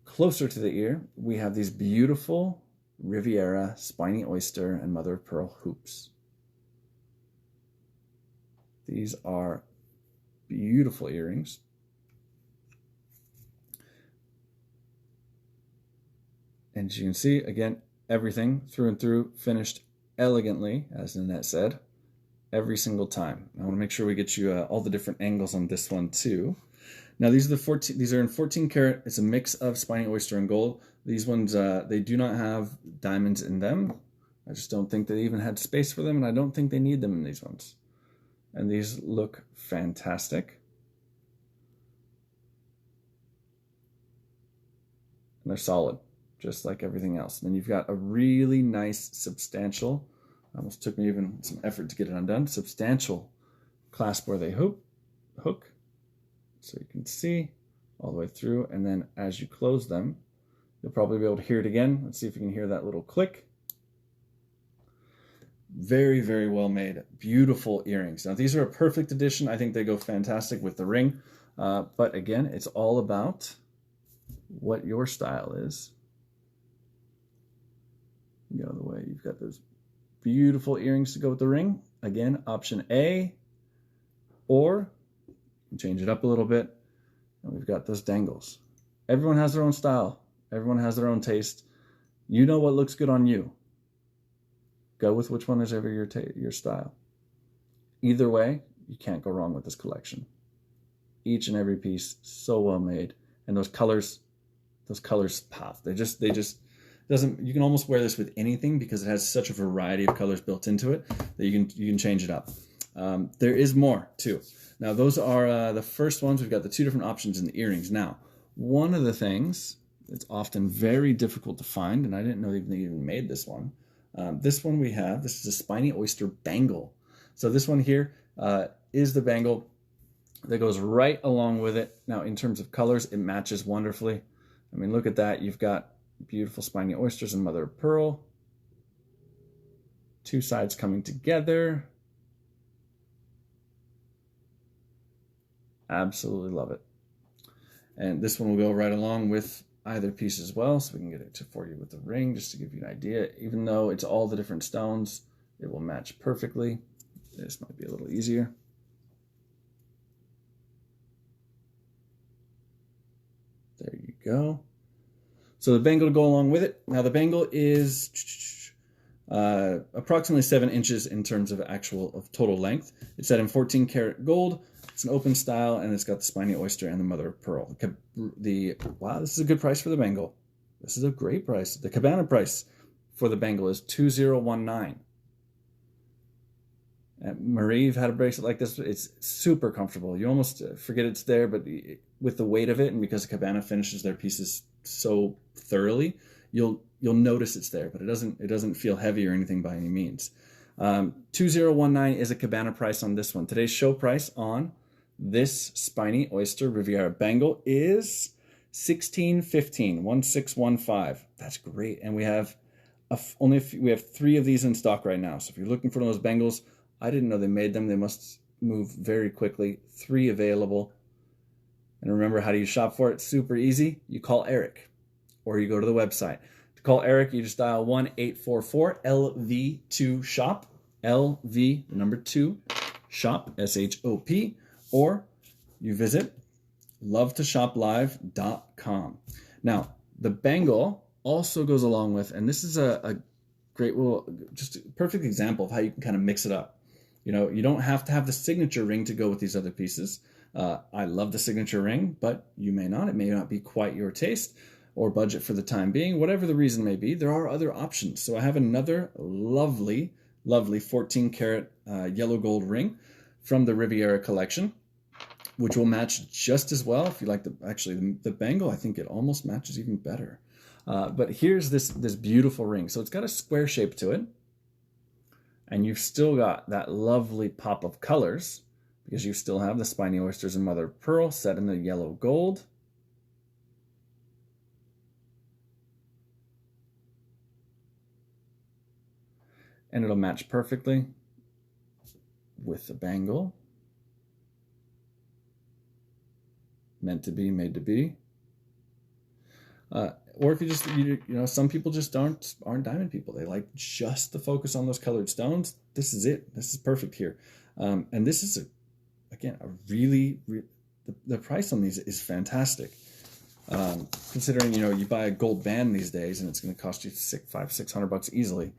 closer to the ear. We have these beautiful Riviera spiny oyster and mother of pearl hoops. These are beautiful earrings. And as you can see, again, everything through and through finished elegantly, as Nanette said, every single time. I want to make sure we get you all the different angles on this one too. Now these are in 14 karat. It's a mix of spiny oyster and gold. These ones, they do not have diamonds in them. I just don't think they even had space for them, and I don't think they need them in these ones. And these look fantastic. And they're solid, just like everything else. And then you've got a really nice, substantial, almost took me even some effort to get it undone, substantial clasp where they hook. So you can see all the way through. And then as you close them, you'll probably be able to hear it again. Let's see if you can hear that little click. Very, very well made. Beautiful earrings. Now, these are a perfect addition. I think they go fantastic with the ring. But again, it's all about what your style is. Get out of the way. You've got those beautiful earrings to go with the ring. Again, option A, or change it up a little bit. And we've got those dangles. Everyone has their own style. Everyone has their own taste. You know what looks good on you. Go with which one is ever your style. Either way, you can't go wrong with this collection. Each and every piece so well made, and those colors pop. They just doesn't. You can almost wear this with anything because it has such a variety of colors built into it that you can change it up. There is more too. Now those are the first ones. We've got the two different options in the earrings. Now, one of the things that's often very difficult to find, and I didn't know they even made this one. This one we have, this is a spiny oyster bangle. So this one here is the bangle that goes right along with it. Now, in terms of colors, it matches wonderfully. I mean, look at that. You've got beautiful spiny oysters and mother of pearl. Two sides coming together. Absolutely love it. And this one will go right along with either piece as well, so we can get it for you with the ring, just to give you an idea. Even though it's all the different stones, it will match perfectly. This might be a little easier. There you go. So the bangle to go along with it. Now the bangle is approximately 7 inches in terms of total length. It's set in 14 karat gold. It's an open style, and it's got the spiny oyster and the mother of pearl. Wow, this is a good price for the bangle. This is a great price. The Kabana price for the bangle is $2,019. Marie, you've had a bracelet like this. It's super comfortable. You almost forget it's there, but with the weight of it, and because Kabana finishes their pieces so thoroughly, you'll notice it's there, but it doesn't feel heavy or anything by any means. $2,019 is a Kabana price on this one. Today's show price on this spiny oyster Riviera bangle is $1,615, 1615. That's great, and we have we have 3 of these in stock right now. So if you're looking for those bangles, I didn't know they made them. They must move very quickly. 3 available. And remember, how do you shop for it? Super easy. You call Eric, or you go to the website. To call Eric, you just dial 1-844-LV2-SHOP, LV, the number 2, shop, SHOP, or you visit lovetoshoplive.com. Now, the bangle also goes along with, and this is a great, just a perfect example of how you can kind of mix it up. You know, you don't have to have the signature ring to go with these other pieces. I love the signature ring, but you may not. It may not be quite your taste or budget for the time being. Whatever the reason may be, there are other options. So I have another lovely lovely 14 karat yellow gold ring from the Riviera collection, which will match just as well. If you like the bangle, I think it almost matches even better. But here's this beautiful ring. So it's got a square shape to it, and you've still got that lovely pop of colors because you still have the spiny oysters and mother of pearl set in the yellow gold. And it'll match perfectly with the bangle. Meant to be, made to be. Or if you know, some people just aren't diamond people. They like just to focus on those colored stones. This is it. This is perfect here. And this is, again, a really, the price on these is fantastic. Considering, you know, you buy a gold band these days and it's going to cost you $500-600 easily.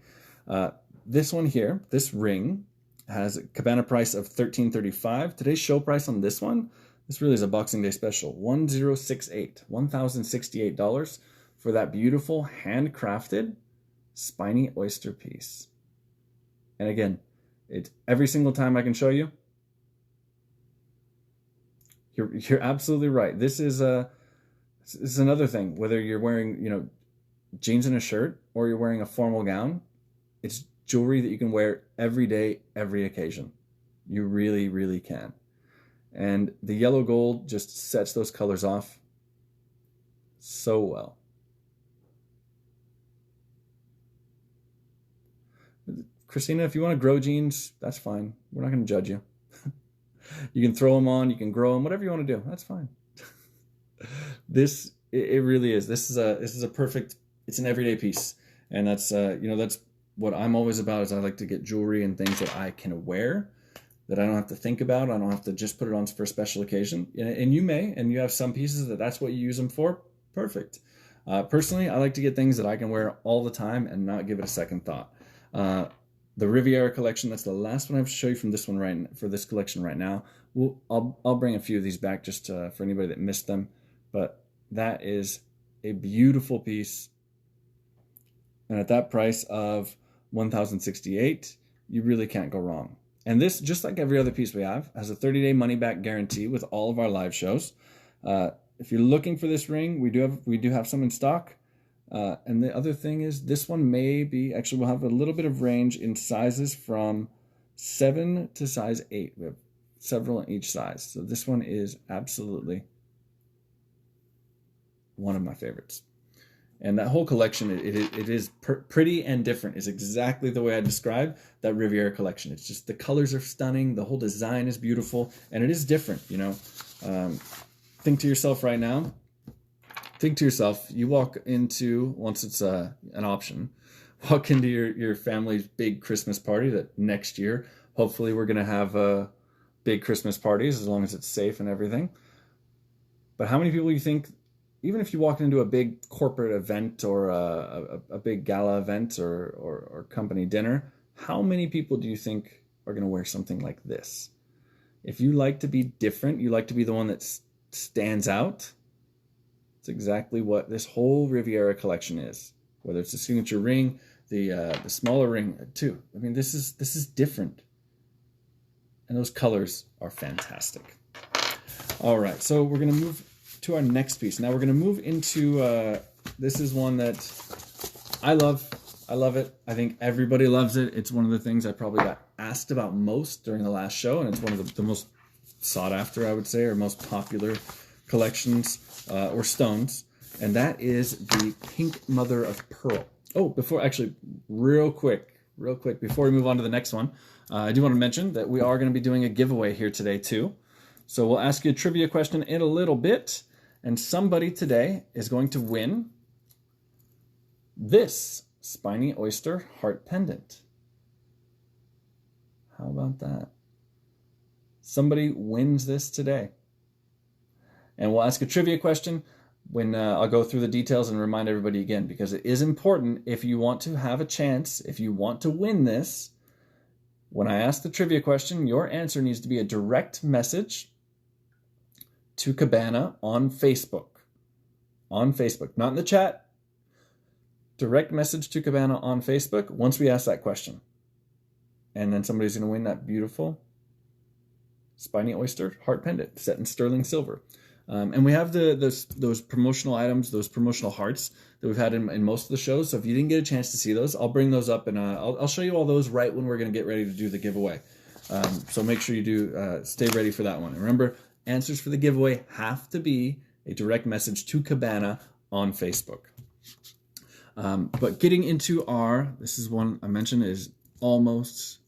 This one here, this ring, has a Kabana price of $13.35. Today's show price on this one, this really is a Boxing Day special, $1,068 for that beautiful handcrafted spiny oyster piece. And again, it's every single time I can show you. You're absolutely right. This is another thing. Whether you're wearing, you know, jeans and a shirt or you're wearing a formal gown, it's jewelry that you can wear every day, every occasion. You really, really can. And the yellow gold just sets those colors off so well. Christina, if you want to grow jeans, that's fine. We're not going to judge you. You can throw them on, you can grow them, whatever you want to do. That's fine. It really is. This is a perfect, it's an everyday piece. And that's, you know, that's what I'm always about, is I like to get jewelry and things that I can wear, that I don't have to think about. I don't have to just put it on for a special occasion. And you may, and you have some pieces that's what you use them for. Perfect. Personally, I like to get things that I can wear all the time and not give it a second thought. The Riviera collection, that's the last one I have to show you from this one for this collection right now. I'll bring a few of these back just for anybody that missed them. But that is a beautiful piece. And at that price of $1,068, you really can't go wrong. And this, just like every other piece we have, has a 30-day money-back guarantee with all of our live shows. If you're looking for this ring, we do have some in stock. And the other thing is, this one may be, actually we'll have a little bit of range in sizes from 7 to size 8. We have several in each size. So this one is absolutely one of my favorites. And that whole collection, it is pretty and different, is exactly the way I described that Riviera collection. It's just, the colors are stunning, the whole design is beautiful, and it is different, you know. Think to yourself right now, you walk into, once it's an option, walk into your family's big Christmas party that next year, hopefully we're going to have big Christmas parties as long as it's safe and everything. But how many people do you think, even if you walk into a big corporate event or a big gala event or company dinner, how many people do you think are going to wear something like this? If you like to be different, you like to be the one that stands out, it's exactly what this whole Riviera collection is. Whether it's the signature ring, the smaller ring too. I mean, this is different. And those colors are fantastic. All right, so we're going to move to our next piece. Now we're going to move into, this is one that I love. I love it. I think everybody loves it. It's one of the things I probably got asked about most during the last show, and it's one of the most sought after, I would say, or most popular collections or stones, and that is the pink mother of pearl. Oh, real quick, before we move on to the next one, I do want to mention that we are going to be doing a giveaway here today too. So we'll ask you a trivia question in a little bit, and somebody today is going to win this spiny oyster heart pendant. How about that? Somebody wins this today. And we'll ask a trivia question when I'll go through the details and remind everybody again, because it is important, if you want to have a chance, if you want to win this, when I ask the trivia question, your answer needs to be a direct message to Kabana on Facebook. On Facebook, not in the chat. Direct message to Kabana on Facebook once we ask that question. And then somebody's going to win that beautiful spiny oyster heart pendant set in sterling silver. And we have those promotional items, those promotional hearts that we've had in most of the shows. So if you didn't get a chance to see those, I'll bring those up, and I'll show you all those right when we're going to get ready to do the giveaway. So make sure you do stay ready for that one. And remember, answers for the giveaway have to be a direct message to Kabana on Facebook. But getting into this is one I mentioned is almost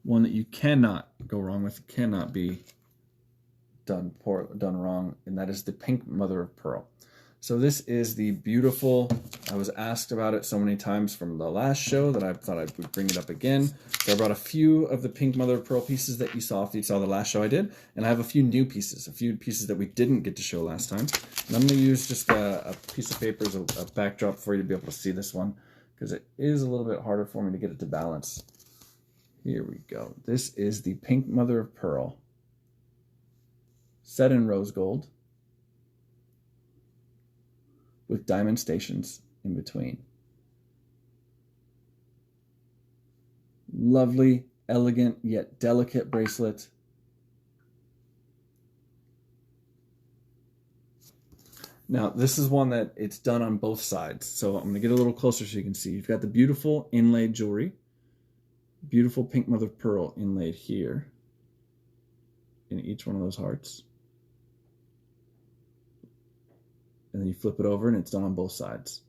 one that you cannot go wrong with, cannot be done wrong, and that is the pink mother of pearl. So this is the beautiful, I was asked about it so many times from the last show that I thought I would bring it up again. So I brought a few of the pink mother of pearl pieces that you saw if you saw the last show I did, and I have a few new pieces, a few pieces that we didn't get to show last time. And I'm going to use just a piece of paper as a backdrop for you to be able to see this one, because it is a little bit harder for me to get it to balance. Here we go. This is the pink mother of pearl, set in rose gold, with diamond stations in between. Lovely, elegant, yet delicate bracelet. Now, this is one that it's done on both sides. So I'm going to get a little closer so you can see. You've got the beautiful inlaid jewelry. Beautiful pink mother of pearl inlaid here in each one of those hearts. And then you flip it over and it's done on both sides.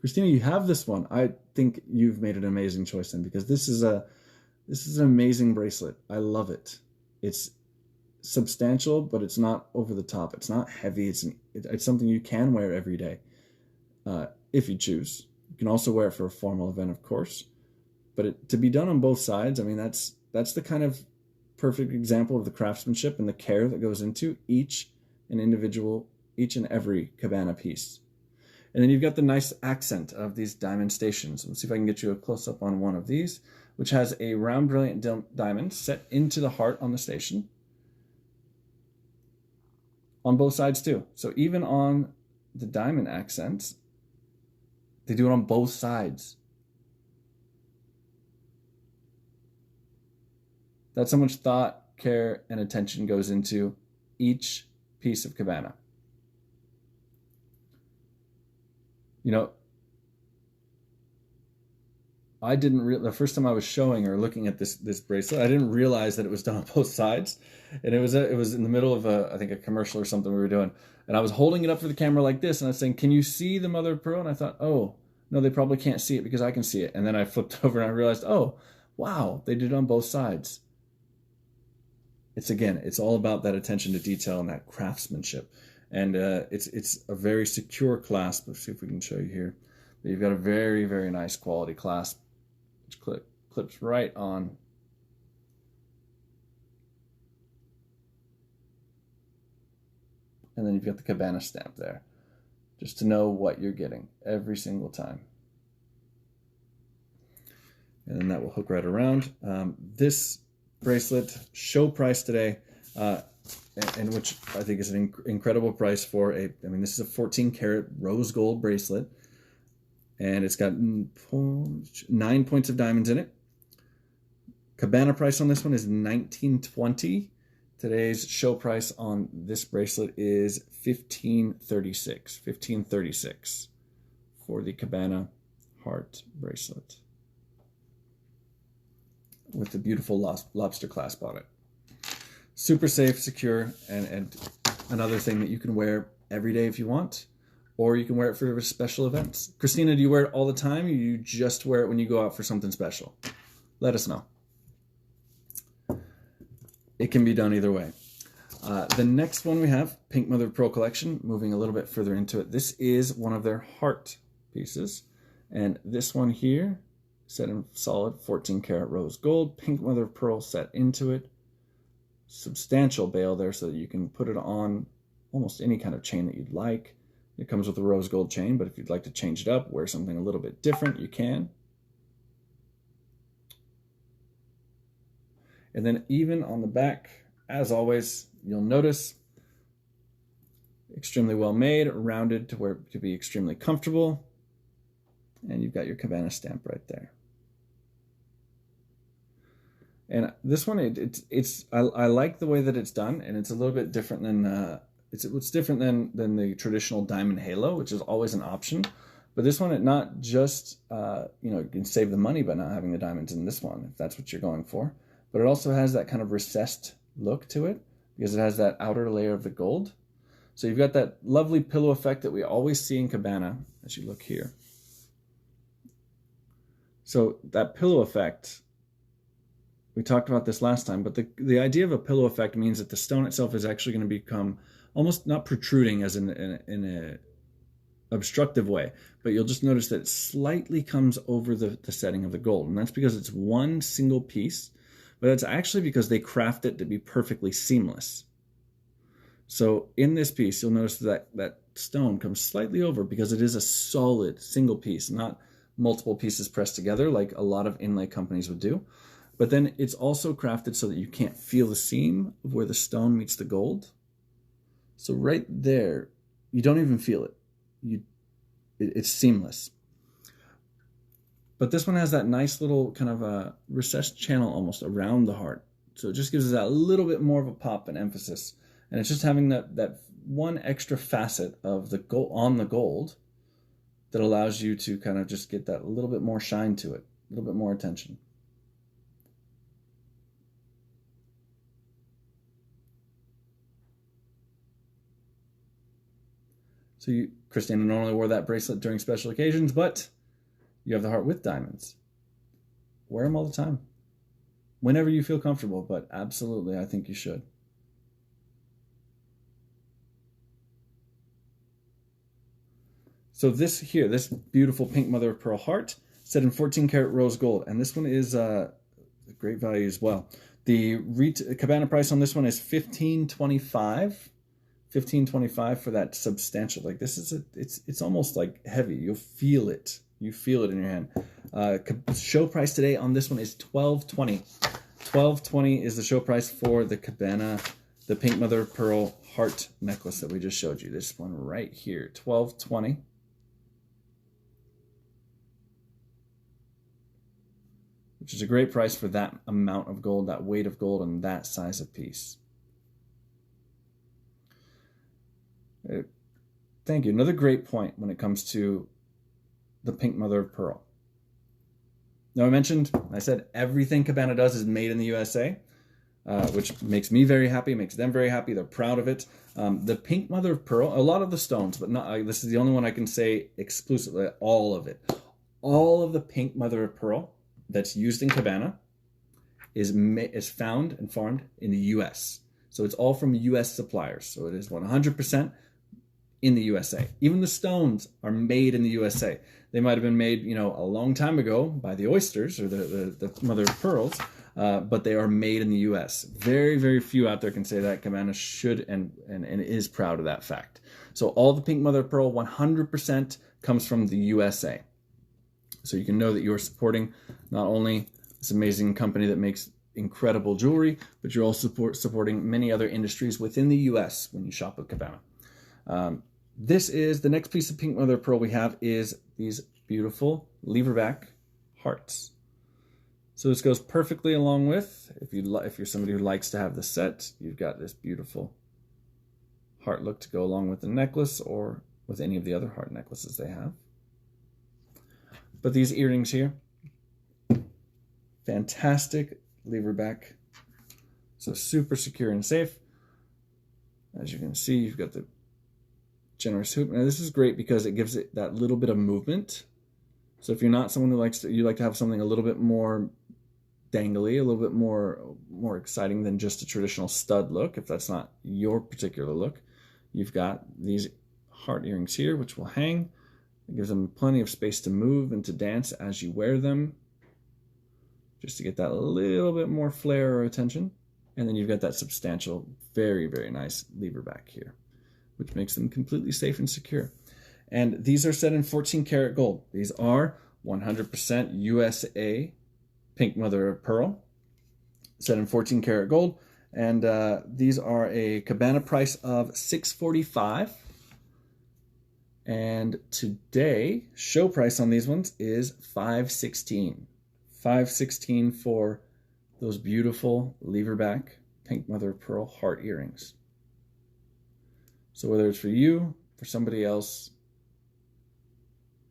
Christina, you have this one. I think you've made an amazing choice then, because this is an amazing bracelet. I love it. It's substantial, but it's not over the top. It's not heavy. It's something you can wear every day if you choose. You can also wear it for a formal event, of course. But to be done on both sides, I mean, that's the kind of perfect example of the craftsmanship and the care that goes into each and every Kabana piece. And then you've got the nice accent of these diamond stations. Let's see if I can get you a close-up on one of these, which has a round brilliant diamond set into the heart on the station. On both sides too. So even on the diamond accents, they do it on both sides. That's how much thought, care, and attention goes into each piece of Kabana. You know, I didn't the first time I was showing or looking at this bracelet, I didn't realize that it was done on both sides, and it was in the middle of I think a commercial or something we were doing, and I was holding it up for the camera like this, and I was saying, "Can you see the mother of pearl?" And I thought, "Oh no, they probably can't see it because I can see it." And then I flipped over and I realized, "Oh, wow, they did it on both sides." It's all about that attention to detail and that craftsmanship. And it's a very secure clasp. Let's see if we can show you here. But you've got a very, very nice quality clasp, which clips right on. And then you've got the Kabana stamp there, just to know what you're getting every single time. And then that will hook right around. This bracelet, show price today, and which I think is an incredible price for this is a 14 karat rose gold bracelet, and it's got 9 points of diamonds in it. Kabana price on this one is $19.20. Today's show price on this bracelet is $15.36 for the Kabana heart bracelet, with the beautiful lobster clasp on it. Super safe, secure, and another thing that you can wear every day if you want, or you can wear it for special events. Christina, do you wear it all the time, or you just wear it when you go out for something special? Let us know. It can be done either way. The next one we have, Pink Mother of Pearl Collection, moving a little bit further into it. This is one of their heart pieces, and this one here, set in solid 14 karat rose gold, pink mother of pearl set into it. Substantial bail there so that you can put it on almost any kind of chain that you'd like. It comes with a rose gold chain, but if you'd like to change it up, wear something a little bit different, you can. And then even on the back, as always, you'll notice extremely well made, rounded to be extremely comfortable. And you've got your Kabana stamp right there. And this one, I like the way that it's done, and it's a little bit different than it's different than the traditional diamond halo, which is always an option. But this one, it not just you can save the money by not having the diamonds in this one, if that's what you're going for, but it also has that kind of recessed look to it because it has that outer layer of the gold. So you've got that lovely pillow effect that we always see in Kabana as you look here. So that pillow effect, we talked about this last time, but the idea of a pillow effect means that the stone itself is actually going to become almost not protruding as in a obstructive way, but you'll just notice that it slightly comes over the setting of the gold. And that's because it's one single piece, but it's actually because they craft it to be perfectly seamless. So in this piece, you'll notice that that stone comes slightly over because it is a solid single piece, not multiple pieces pressed together like a lot of inlay companies would do. But then it's also crafted so that you can't feel the seam of where the stone meets the gold. So right there, you don't even feel it. It's seamless. But this one has that nice little kind of a recessed channel almost around the heart. So it just gives it that little bit more of a pop and emphasis. And it's just having that one extra facet of the gold on the gold that allows you to kind of just get that little bit more shine to it, a little bit more attention. So Christina normally wore that bracelet during special occasions, but you have the heart with diamonds. Wear them all the time. Whenever you feel comfortable, but absolutely, I think you should. So this here, this beautiful pink mother of pearl heart, set in 14 karat rose gold. And this one is great value as well. The Cabana price on this one is $15.25. $15.25 for that substantial. Like this is it's almost like heavy. You'll feel it. You feel it in your hand. Show price today on this one is $12.20. $12.20 is the show price for the Cabana, the pink mother of pearl heart necklace that we just showed you. This one right here, $12.20. Which is a great price for that amount of gold, that weight of gold, and that size of piece. Thank you. Another great point when it comes to the pink mother of pearl. Now I said everything Kabana does is made in the USA, which makes me very happy, makes them very happy. They're proud of it. The pink mother of pearl, a lot of the stones, but not. This is the only one I can say exclusively. All of it, all of the pink mother of pearl that's used in Kabana is found and farmed in the U.S. So it's all from U.S. suppliers. So it is 100% in the USA. Even the stones are made in the USA. They might have been made, a long time ago by the oysters or the mother of pearls, but they are made in the U.S. Very, very few out there can say that. Kabana should and is proud of that fact. So all the pink mother of pearl, 100% comes from the USA. So you can know that you're supporting not only this amazing company that makes incredible jewelry, but you're also supporting many other industries within the U.S. when you shop at Kabana. This is the next piece of pink mother of pearl we have is these beautiful leverback hearts. So this goes perfectly along with, if you're somebody who likes to have the set, you've got this beautiful heart look to go along with the necklace or with any of the other heart necklaces they have. But these earrings here, fantastic leverback. So super secure and safe. As you can see, you've got the generous hoop. Now this is great because it gives it that little bit of movement. So if you're not someone who you like to have something a little bit more dangly, a little bit more exciting than just a traditional stud look, if that's not your particular look, you've got these heart earrings here, which will hang. It gives them plenty of space to move and to dance as you wear them, just to get that little bit more flair or attention. And then you've got that substantial, very, very nice lever back here, which makes them completely safe and secure. And these are set in 14 karat gold. These are 100% USA pink mother of pearl, set in 14 karat gold. And these are a Kabana price of $645. And today, show price on these ones is $516. $516 for those beautiful lever back pink mother of pearl heart earrings. So whether it's for you, for somebody else,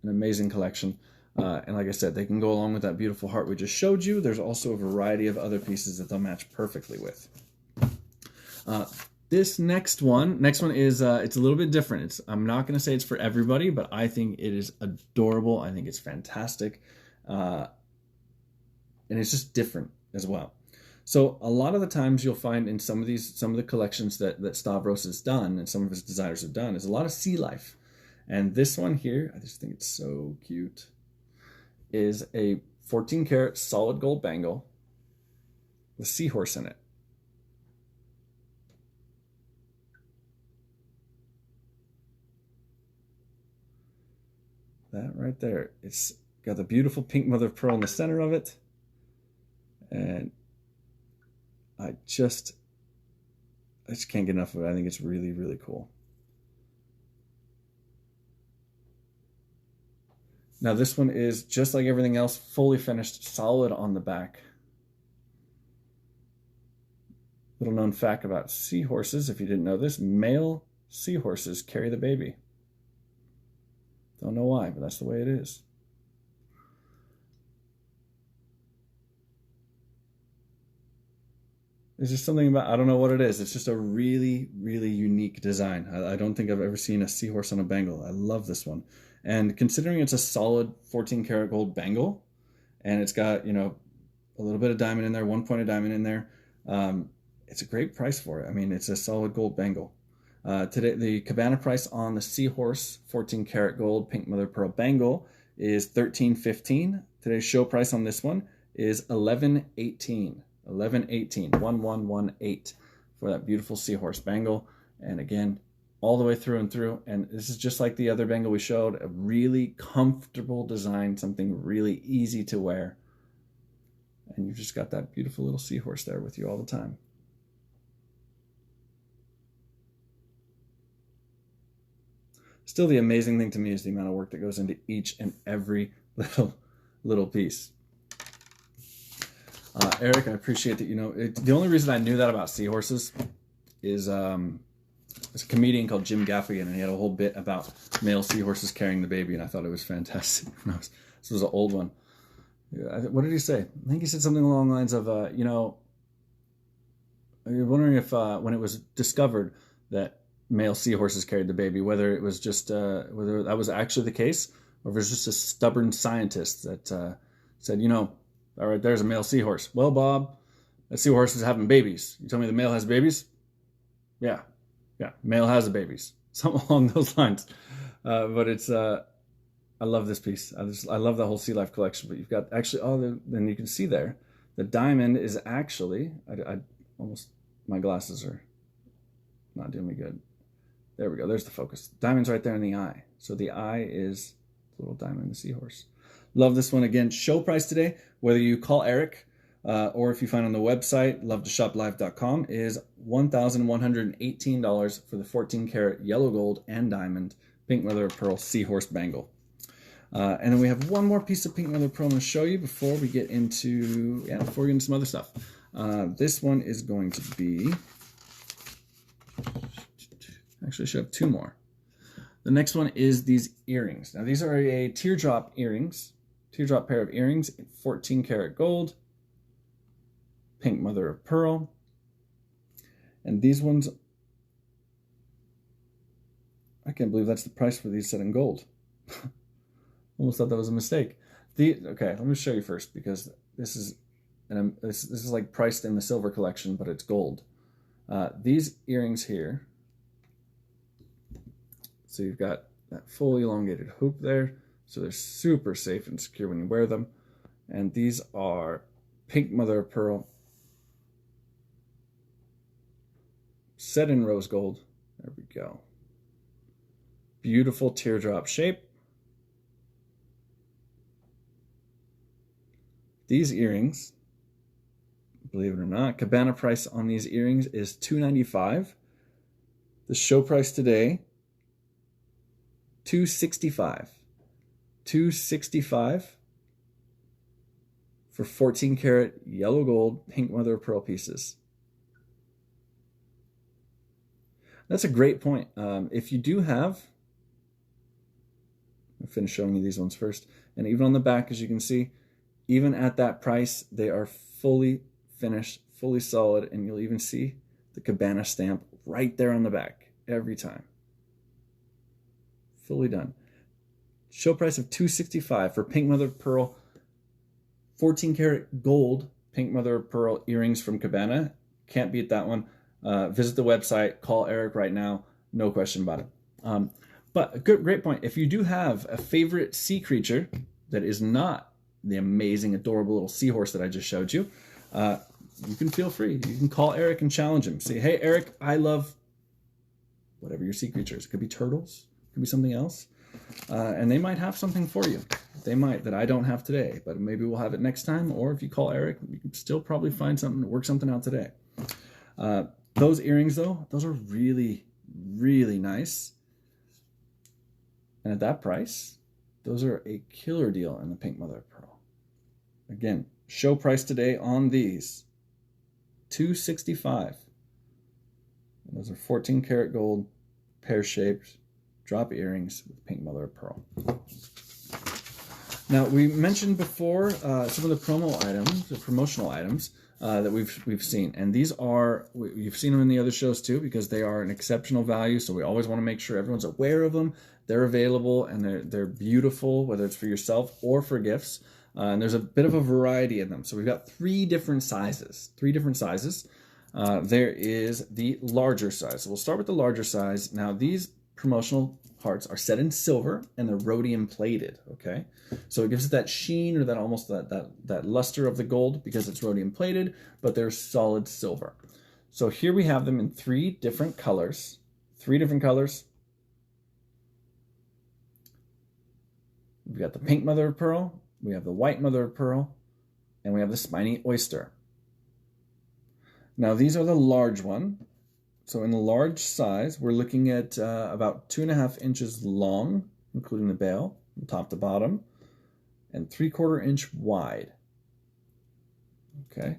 an amazing collection. And like I said, they can go along with that beautiful heart we just showed you. There's also a variety of other pieces that they'll match perfectly with. This next one is, it's a little bit different. I'm not going to say it's for everybody, but I think it is adorable. I think it's fantastic. And it's just different as well. So a lot of the times you'll find in some of the collections that Stavros has done and some of his designers have done is a lot of sea life. And this one here, I just think it's so cute, is a 14 karat solid gold bangle with seahorse in it. That right there. It's got the beautiful pink mother of pearl in the center of it. And I just can't get enough of it. I think it's really, really cool. Now this one is just like everything else, fully finished, solid on the back. Little known fact about seahorses, if you didn't know this, male seahorses carry the baby. Don't know why, but that's the way it is. There's just something about, I don't know what it is. It's just a really, really unique design. I don't think I've ever seen a seahorse on a bangle. I love this one. And considering it's a solid 14 karat gold bangle, and it's got, you know, a little bit of diamond in there, 1 point of diamond in there, it's a great price for it. I mean, it's a solid gold bangle. Today, the Kabana price on the Seahorse 14 karat gold pink mother pearl bangle is $13.15. Today's show price on this one is $11.18. $11.18 for that beautiful Seahorse bangle. And again, all the way through and through. And this is just like the other bangle we showed, a really comfortable design, something really easy to wear. And you've just got that beautiful little seahorse there with you all the time. Still, the amazing thing to me is the amount of work that goes into each and every little piece. Eric, I appreciate that. You know, the only reason I knew that about seahorses is there's a comedian called Jim Gaffigan, and he had a whole bit about male seahorses carrying the baby, and I thought it was fantastic. This was an old one. What did he say? I think he said something along the lines of, you know, you're wondering if when it was discovered that male seahorses carried the baby, whether it was just whether that was actually the case, or if it was just a stubborn scientist that said, you know, all right, there's a male seahorse. Well, Bob, that seahorse is having babies. You tell me the male has babies? Yeah, male has the babies. Something along those lines. But it's I love this piece. I love the whole Sea Life collection. But you've got actually then you can see there, the diamond is actually I almost, my glasses are not doing me good. There we go. There's the focus. Diamond's right there in the eye. So the eye is the little diamond in the seahorse. Love this one. Again, show price today, whether you call Eric or if you find on the website, lovetoshoplive.com, is $1,118 for the 14 karat yellow gold and diamond pink mother of pearl seahorse bangle. And then we have one more piece of pink mother of pearl I'm going to show you before we get into some other stuff. This one is going to be, actually I should have two more. The next one is these earrings. Now these are a teardrop pair of earrings, 14 karat gold, pink mother of pearl. And these ones, I can't believe that's the price for these set in gold. Almost thought that was a mistake. Okay, let me show you first, because this is like priced in the silver collection, but it's gold. These earrings here, so you've got that full elongated hoop there, so they're super safe and secure when you wear them. And these are pink mother of pearl, set in rose gold. There we go. Beautiful teardrop shape. These earrings, believe it or not, Kabana price on these earrings is $295. The show price today, $265. $265 for 14 karat yellow gold pink mother of pearl pieces. That's a great point. If you do have, I'll finish showing you these ones first. And even on the back, as you can see, even at that price, they are fully finished, fully solid. And you'll even see the Kabana stamp right there on the back every time. Fully done. Show price of $265 for pink mother of pearl, 14 karat gold pink mother of pearl earrings from Kabana. Can't beat that one. Visit the website, call Eric right now, no question about it. But a great point. If you do have a favorite sea creature that is not the amazing, adorable little seahorse that I just showed you, you can feel free. You can call Eric and challenge him. Say, hey, Eric, I love whatever your sea creature is. It could be turtles, it could be something else. And they might have something for you. They might, that I don't have today, but maybe we'll have it next time. Or if you call Eric, you can still probably find something, work something out today. Those earrings, though, those are really, really nice. And at that price, those are a killer deal in the pink mother of pearl. Again, show price today on these, $265. Those are 14 karat gold, pear-shaped, drop earrings with pink mother of pearl. Now, we mentioned before some of the promo items, the promotional items that we've seen. And these are, you've seen them in the other shows too, because they are an exceptional value. So we always want to make sure everyone's aware of them. They're available and they're beautiful, whether it's for yourself or for gifts. And there's a bit of a variety in them. So we've got three different sizes. There is the larger size. So we'll start with the larger size. Now, these promotional hearts are set in silver and they're rhodium plated, okay? So it gives it that sheen or that almost that luster of the gold because it's rhodium plated, but they're solid silver. So here we have them in three different colors. We've got the pink mother of pearl, we have the white mother of pearl, and we have the spiny oyster. Now these are the large one. So in the large size, we're looking at about 2.5 inches long, including the bail, from top to bottom, and 3/4 inch wide. Okay.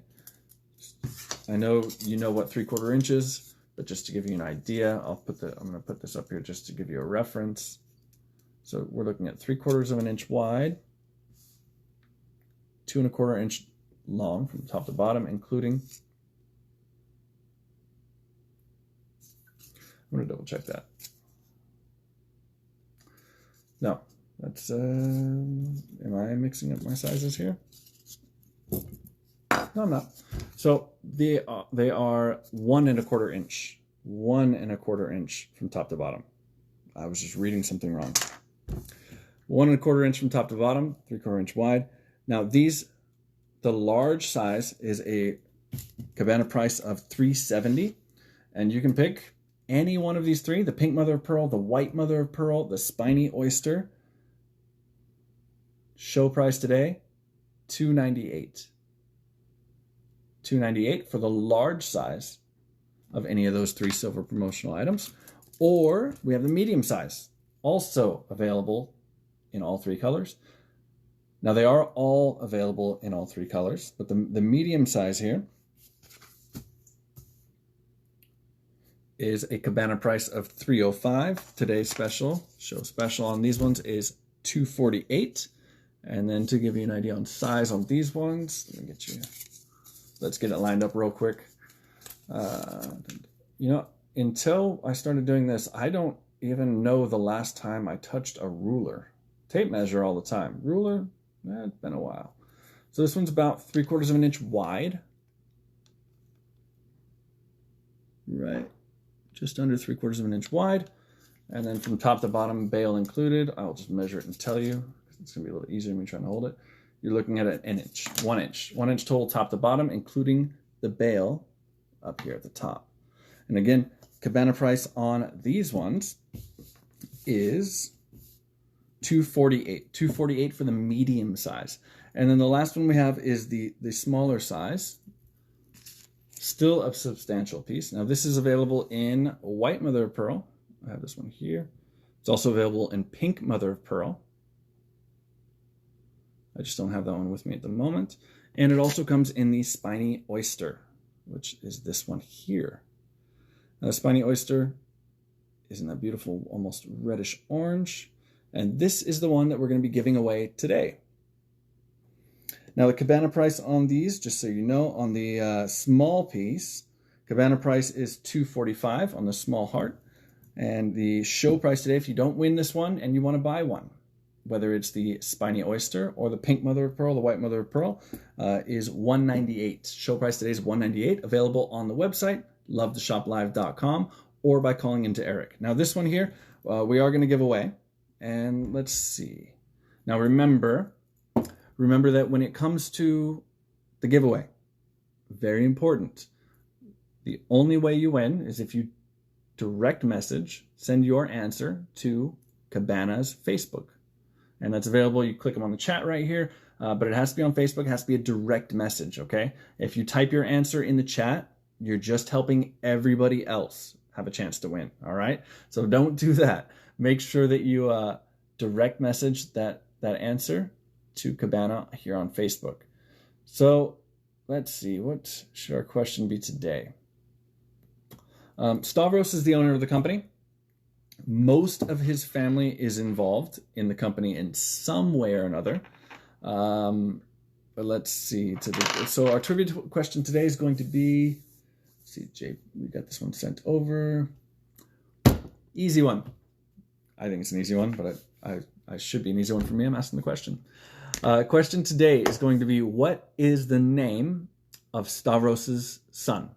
I know you know what 3/4 inches, but just to give you an idea, I'm going to put this up here just to give you a reference. So we're looking at 3/4 inch wide, 2.25 inch long from top to bottom, including. I'm going to double check that. No, that's, am I mixing up my sizes here? No, I'm not. So they are 1.25 inch. 1.25 inch from top to bottom. I was just reading something wrong. 1.25 inch from top to bottom, 3/4 inch wide. Now the large size is a Kabana price of $370, and you can pick any one of these three: the pink mother of pearl, the white mother of pearl, the spiny oyster. Show price today, $298. $298 for the large size of any of those three silver promotional items. Or we have the medium size, also available in all three colors. Now they are all available in all three colors, but the medium size here is a Kabana price of $305. Today's special, show special on these ones is $248. And then to give you an idea on size on these ones, let's get it lined up real quick. Until I started doing this, I don't even know the last time I touched a ruler. Tape measure all the time. Ruler, it's been a while. So this one's about 3/4 inch wide. Right. Just under 3/4 inch wide. And then from top to bottom, bail included. I'll just measure it and tell you. It's going to be a little easier than me trying to hold it. You're looking at an inch, 1 inch. 1 inch total top to bottom, including the bail up here at the top. And again, Kabana price on these ones is $248. $248 for the medium size. And then the last one we have is the smaller size. Still a substantial piece. Now this is available in white mother of pearl. I have this one here. It's also available in pink mother of pearl. I just don't have that one with me at the moment. And it also comes in the spiny oyster, which is this one here. Now, the spiny oyster, isn't that beautiful, almost reddish orange? And this is the one that we're going to be giving away today. Now, the Kabana price on these, just so you know, on the small piece, Kabana price is $2.45 on the small heart. And the show price today, if you don't win this one and you want to buy one, whether it's the spiny oyster or the pink mother of pearl, the white mother of pearl, is $198. Show price today is $198. Available on the website, lovetheshoplive.com, or by calling into Eric. Now, this one here, we are going to give away. And let's see. Now, remember that when it comes to the giveaway, very important, the only way you win is if you direct message, send your answer to Kabana's Facebook. And that's available. You click them on the chat right here, but it has to be on Facebook. It has to be a direct message, okay? If you type your answer in the chat, you're just helping everybody else have a chance to win, all right? So don't do that. Make sure that you direct message that answer to Kabana here on Facebook. So let's see, what should our question be today? Stavros is the owner of the company. Most of his family is involved in the company in some way or another. But let's see. So our trivia question today is going to be, let's see, Jay, we got this one sent over. Easy one. I think it's an easy one, but I should be an easy one for me. I'm asking the question. Question today is going to be, what is the name of Stavros's son?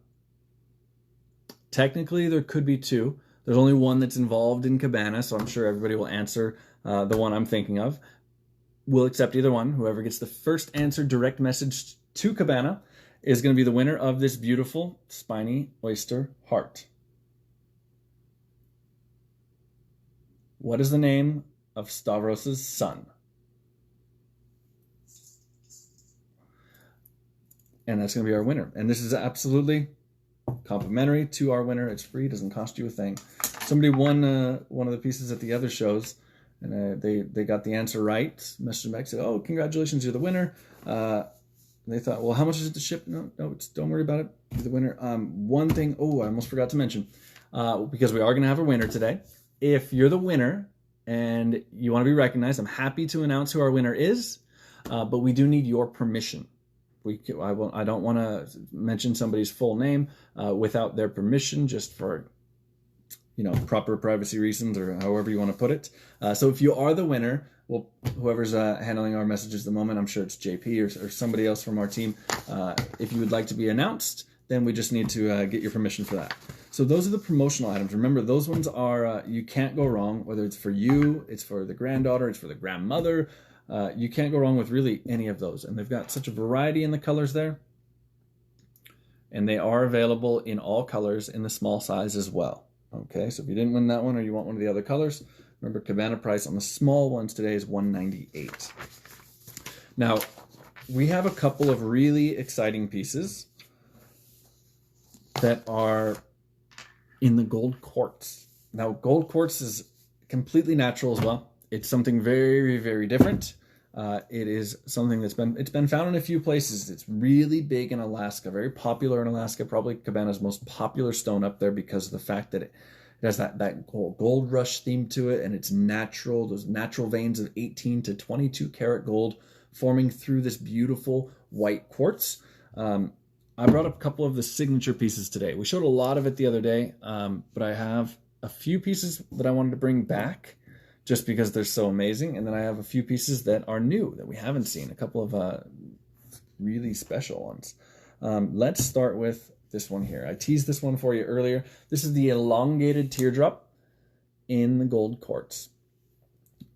Technically, there could be two. There's only one that's involved in Kabana, so I'm sure everybody will answer the one I'm thinking of. We'll accept either one. Whoever gets the first answer direct message to Kabana is going to be the winner of this beautiful spiny oyster heart. What is the name of Stavros's son? And that's going to be our winner. And this is absolutely complimentary to our winner. It's free. It doesn't cost you a thing. Somebody won one of the pieces at the other shows, and they got the answer right. Messaged them back, said, "Oh, congratulations, you're the winner." They thought, "Well, how much is it to ship?" No, don't worry about it. You're the winner. One thing, I almost forgot to mention, because we are going to have a winner today. If you're the winner and you want to be recognized, I'm happy to announce who our winner is, but we do need your permission. I don't want to mention somebody's full name without their permission, just for proper privacy reasons, or however you want to put it. So if you are the winner, well, whoever's handling our messages at the moment, I'm sure it's JP or somebody else from our team. If you would like to be announced, then we just need to get your permission for that. So those are the promotional items. Remember, those ones are you can't go wrong. Whether it's for you, it's for the granddaughter, it's for the grandmother. You can't go wrong with really any of those. And they've got such a variety in the colors there. And they are available in all colors in the small size as well. Okay, so if you didn't win that one or you want one of the other colors, remember Kabana price on the small ones today is $198. Now, we have a couple of really exciting pieces that are in the gold quartz. Now, gold quartz is completely natural as well. It's something very, very different. It is something that's been found in a few places. It's really big in Alaska, very popular in Alaska, probably Kabana's most popular stone up there because of the fact that it has that gold rush theme to it, and it's natural, those natural veins of 18 to 22 karat gold forming through this beautiful white quartz. I brought up a couple of the signature pieces today. We showed a lot of it the other day, but I have a few pieces that I wanted to bring back just because they're so amazing. And then I have a few pieces that are new that we haven't seen, a couple of really special ones. Let's start with this one here. I teased this one for you earlier. This is the elongated teardrop in the gold quartz.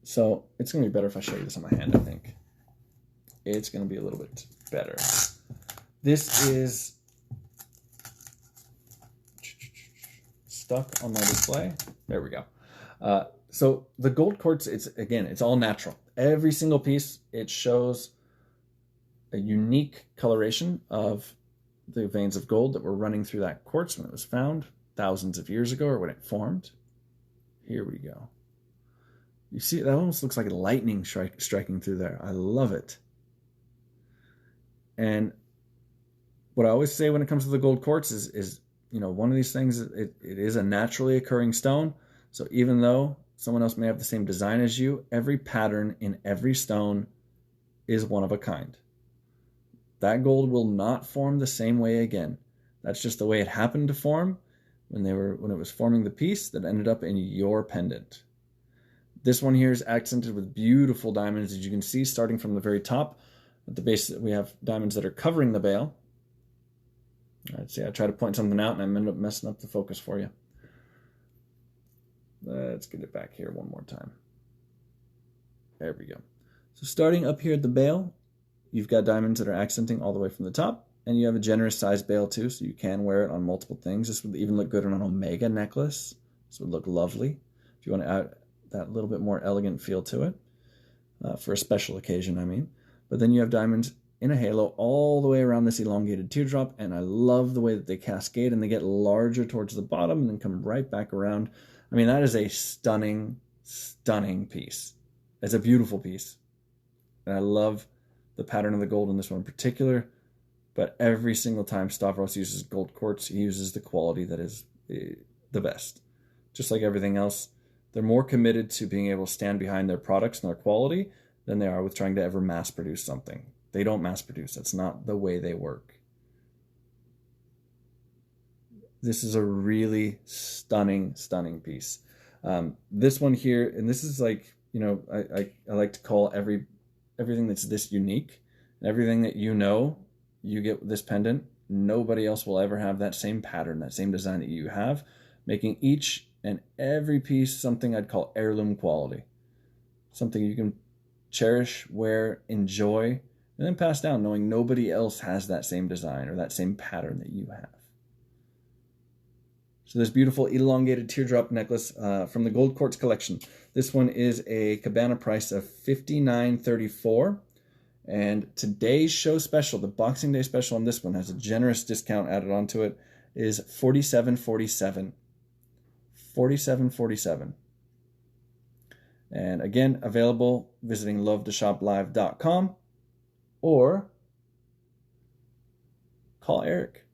So it's going to be better if I show you this on my hand, I think. It's going to be a little bit better. This is stuck on my display. There we go. So the gold quartz, it's all natural. Every single piece, it shows a unique coloration of the veins of gold that were running through that quartz when it was found thousands of years ago, or when it formed. Here we go. You see, that almost looks like a lightning striking through there. I love it. And what I always say when it comes to the gold quartz is one of these things, it is a naturally occurring stone. So even though someone else may have the same design as you, every pattern in every stone is one of a kind. That gold will not form the same way again. That's just the way it happened to form when it was forming the piece that ended up in your pendant. This one here is accented with beautiful diamonds, as you can see, starting from the very top. At the base, we have diamonds that are covering the bail. All right, see, I try to point something out and I end up messing up the focus for you. Let's get it back here one more time. There we go. So starting up here at the bail, you've got diamonds that are accenting all the way from the top, and you have a generous sized bail too, so you can wear it on multiple things. This would even look good on an omega necklace. This would look lovely if you want to add that little bit more elegant feel to it, for a special occasion, I mean. But then you have diamonds in a halo all the way around this elongated teardrop, and I love the way that they cascade and they get larger towards the bottom and then come right back around. I mean, that is a stunning, stunning piece. It's a beautiful piece. And I love the pattern of the gold in this one in particular, but every single time Stavros uses gold quartz, he uses the quality that is the best. Just like everything else, they're more committed to being able to stand behind their products and their quality than they are with trying to ever mass produce something. They don't mass produce. That's not the way they work. This is a really stunning, stunning piece. This one here, and this is like, I like to call everything that's this unique, and everything that you get with this pendant, nobody else will ever have that same pattern, that same design that you have, making each and every piece something I'd call heirloom quality. Something you can cherish, wear, enjoy, and then pass down, knowing nobody else has that same design or that same pattern that you have. So this beautiful elongated teardrop necklace from the Gold Quartz collection. This one is a Kabana price of $59.34. And today's show special, the Boxing Day special on this one, has a generous discount added onto it, is $47.47. $47.47. And again, available visiting lovetoshoplive.com or call Eric.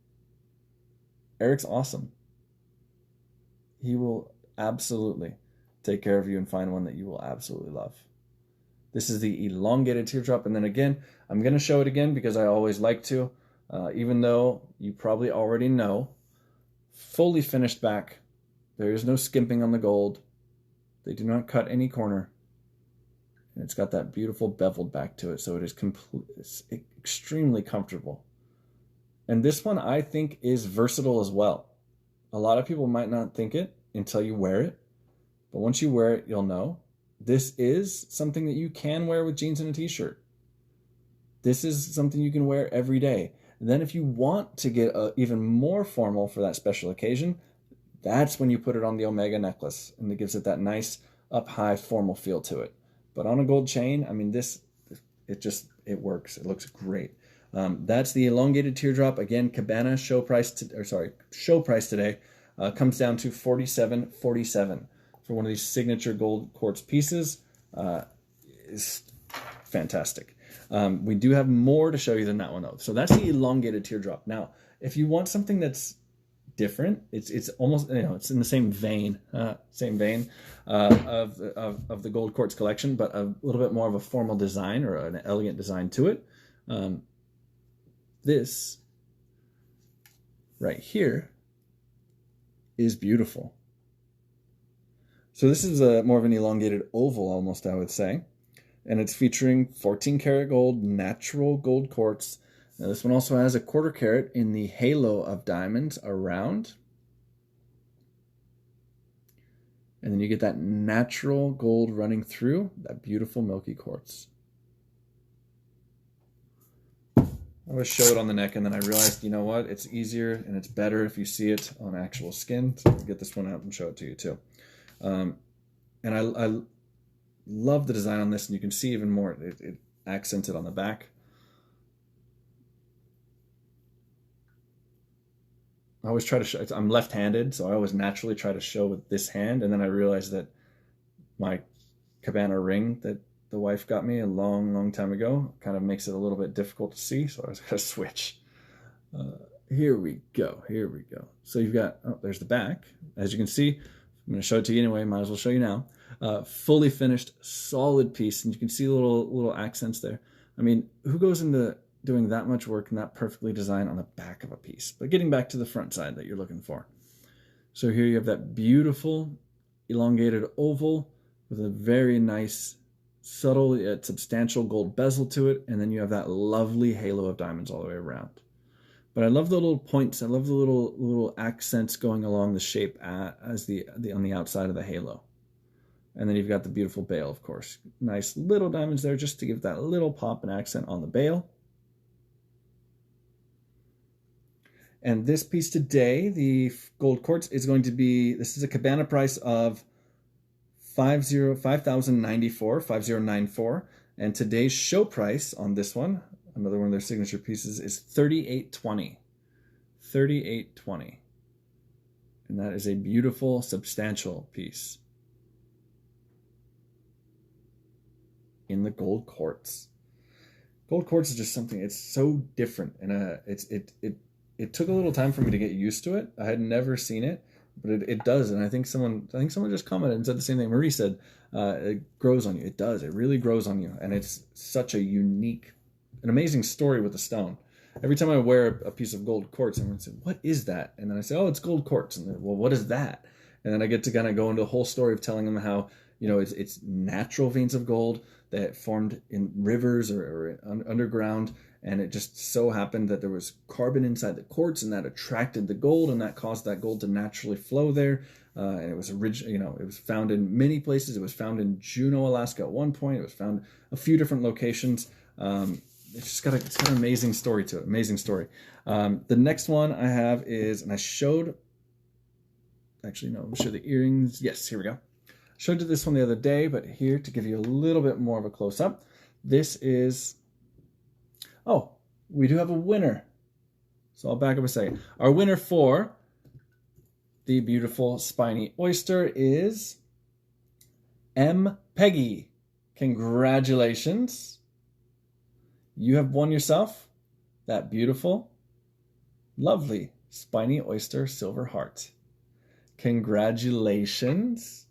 Eric's awesome. He will absolutely take care of you and find one that you will absolutely love. This is the elongated teardrop. And then again, I'm going to show it again because I always like to, even though you probably already know, fully finished back. There is no skimping on the gold. They do not cut any corner. And it's got that beautiful beveled back to it. So it is it's extremely comfortable. And this one I think is versatile as well. A lot of people might not think it until you wear it. But once you wear it, you'll know. This is something that you can wear with jeans and a t-shirt. This is something you can wear every day. And then if you want to get even more formal for that special occasion, that's when you put it on the Omega necklace. And it gives it that nice up high formal feel to it. But on a gold chain, I mean, it works. It looks great. That's the elongated teardrop. Again, Kabana show price today comes down to $47.47 for one of these signature gold quartz pieces. Is fantastic. We do have more to show you than that one though. So that's the elongated teardrop. Now, if you want something that's different, it's almost, it's in the same vein of the gold quartz collection, but a little bit more of a formal design or an elegant design to it. This right here is beautiful. So this is more of an elongated oval almost, I would say. And it's featuring 14 karat gold, natural gold quartz. Now this one also has a 1/4 carat in the halo of diamonds around. And then you get that natural gold running through that beautiful milky quartz. I would show it on the neck, and then I realized, you know what? It's easier and it's better if you see it on actual skin. So I'll get this one out and show it to you too. And I love the design on this, and you can see even more. It accented on the back. I always try to show, I'm left-handed, so I always naturally try to show with this hand, and then I realized that my Kabana ring that the wife got me a long time ago. Kind of makes it a little bit difficult to see, so I was gonna switch. Here we go. So you've got, oh, there's the back. As you can see, I'm gonna show it to you anyway, might as well show you now. Fully finished, solid piece, and you can see little accents there. I mean, who goes into doing that much work and that perfectly designed on the back of a piece? But getting back to the front side that you're looking for. So here you have that beautiful elongated oval with a very nice, subtle yet substantial gold bezel to it, and then you have that lovely halo of diamonds all the way around. But I love the little points. I love the little accents going along the shape as on the outside of the halo. And then you've got the beautiful bail, of course. Nice little diamonds there just to give that little pop and accent on the bail. And this piece today, the gold quartz, is going to be, this is a Kabana price of $5,094. And today's show price on this one, another one of their signature pieces, is $38.20. $38.20. And that is a beautiful, substantial piece in the gold quartz. Gold quartz is just something, it's so different, and it took a little time for me to get used to it. I had never seen it, but it does, and I think someone just commented and said the same thing Marie said. It grows on you. It does. It really grows on you, and it's such a unique, an amazing story with the stone. Every time I wear a piece of gold quartz, everyone says, "What is that?" And then I say, "Oh, it's gold quartz." And then, well, what is that? And then I get to kind of go into a whole story of telling them how, you know, it's natural veins of gold that formed in rivers or underground, and it just so happened that there was carbon inside the quartz, and that attracted the gold, and that caused that gold to naturally flow there. And it was it was found in many places. It was found in Juneau, Alaska at one point. It was found a few different locations. It's got an amazing story to it. Amazing story. The next one I have is, and I showed, actually no, let me show the earrings. Yes, here we go. Showed you this one the other day, but here to give you a little bit more of a close-up. This is, oh, we do have a winner. So I'll back up a second. Our winner for the beautiful spiny oyster is M. Peggy. Congratulations. You have won yourself that beautiful, lovely spiny oyster silver heart. Congratulations.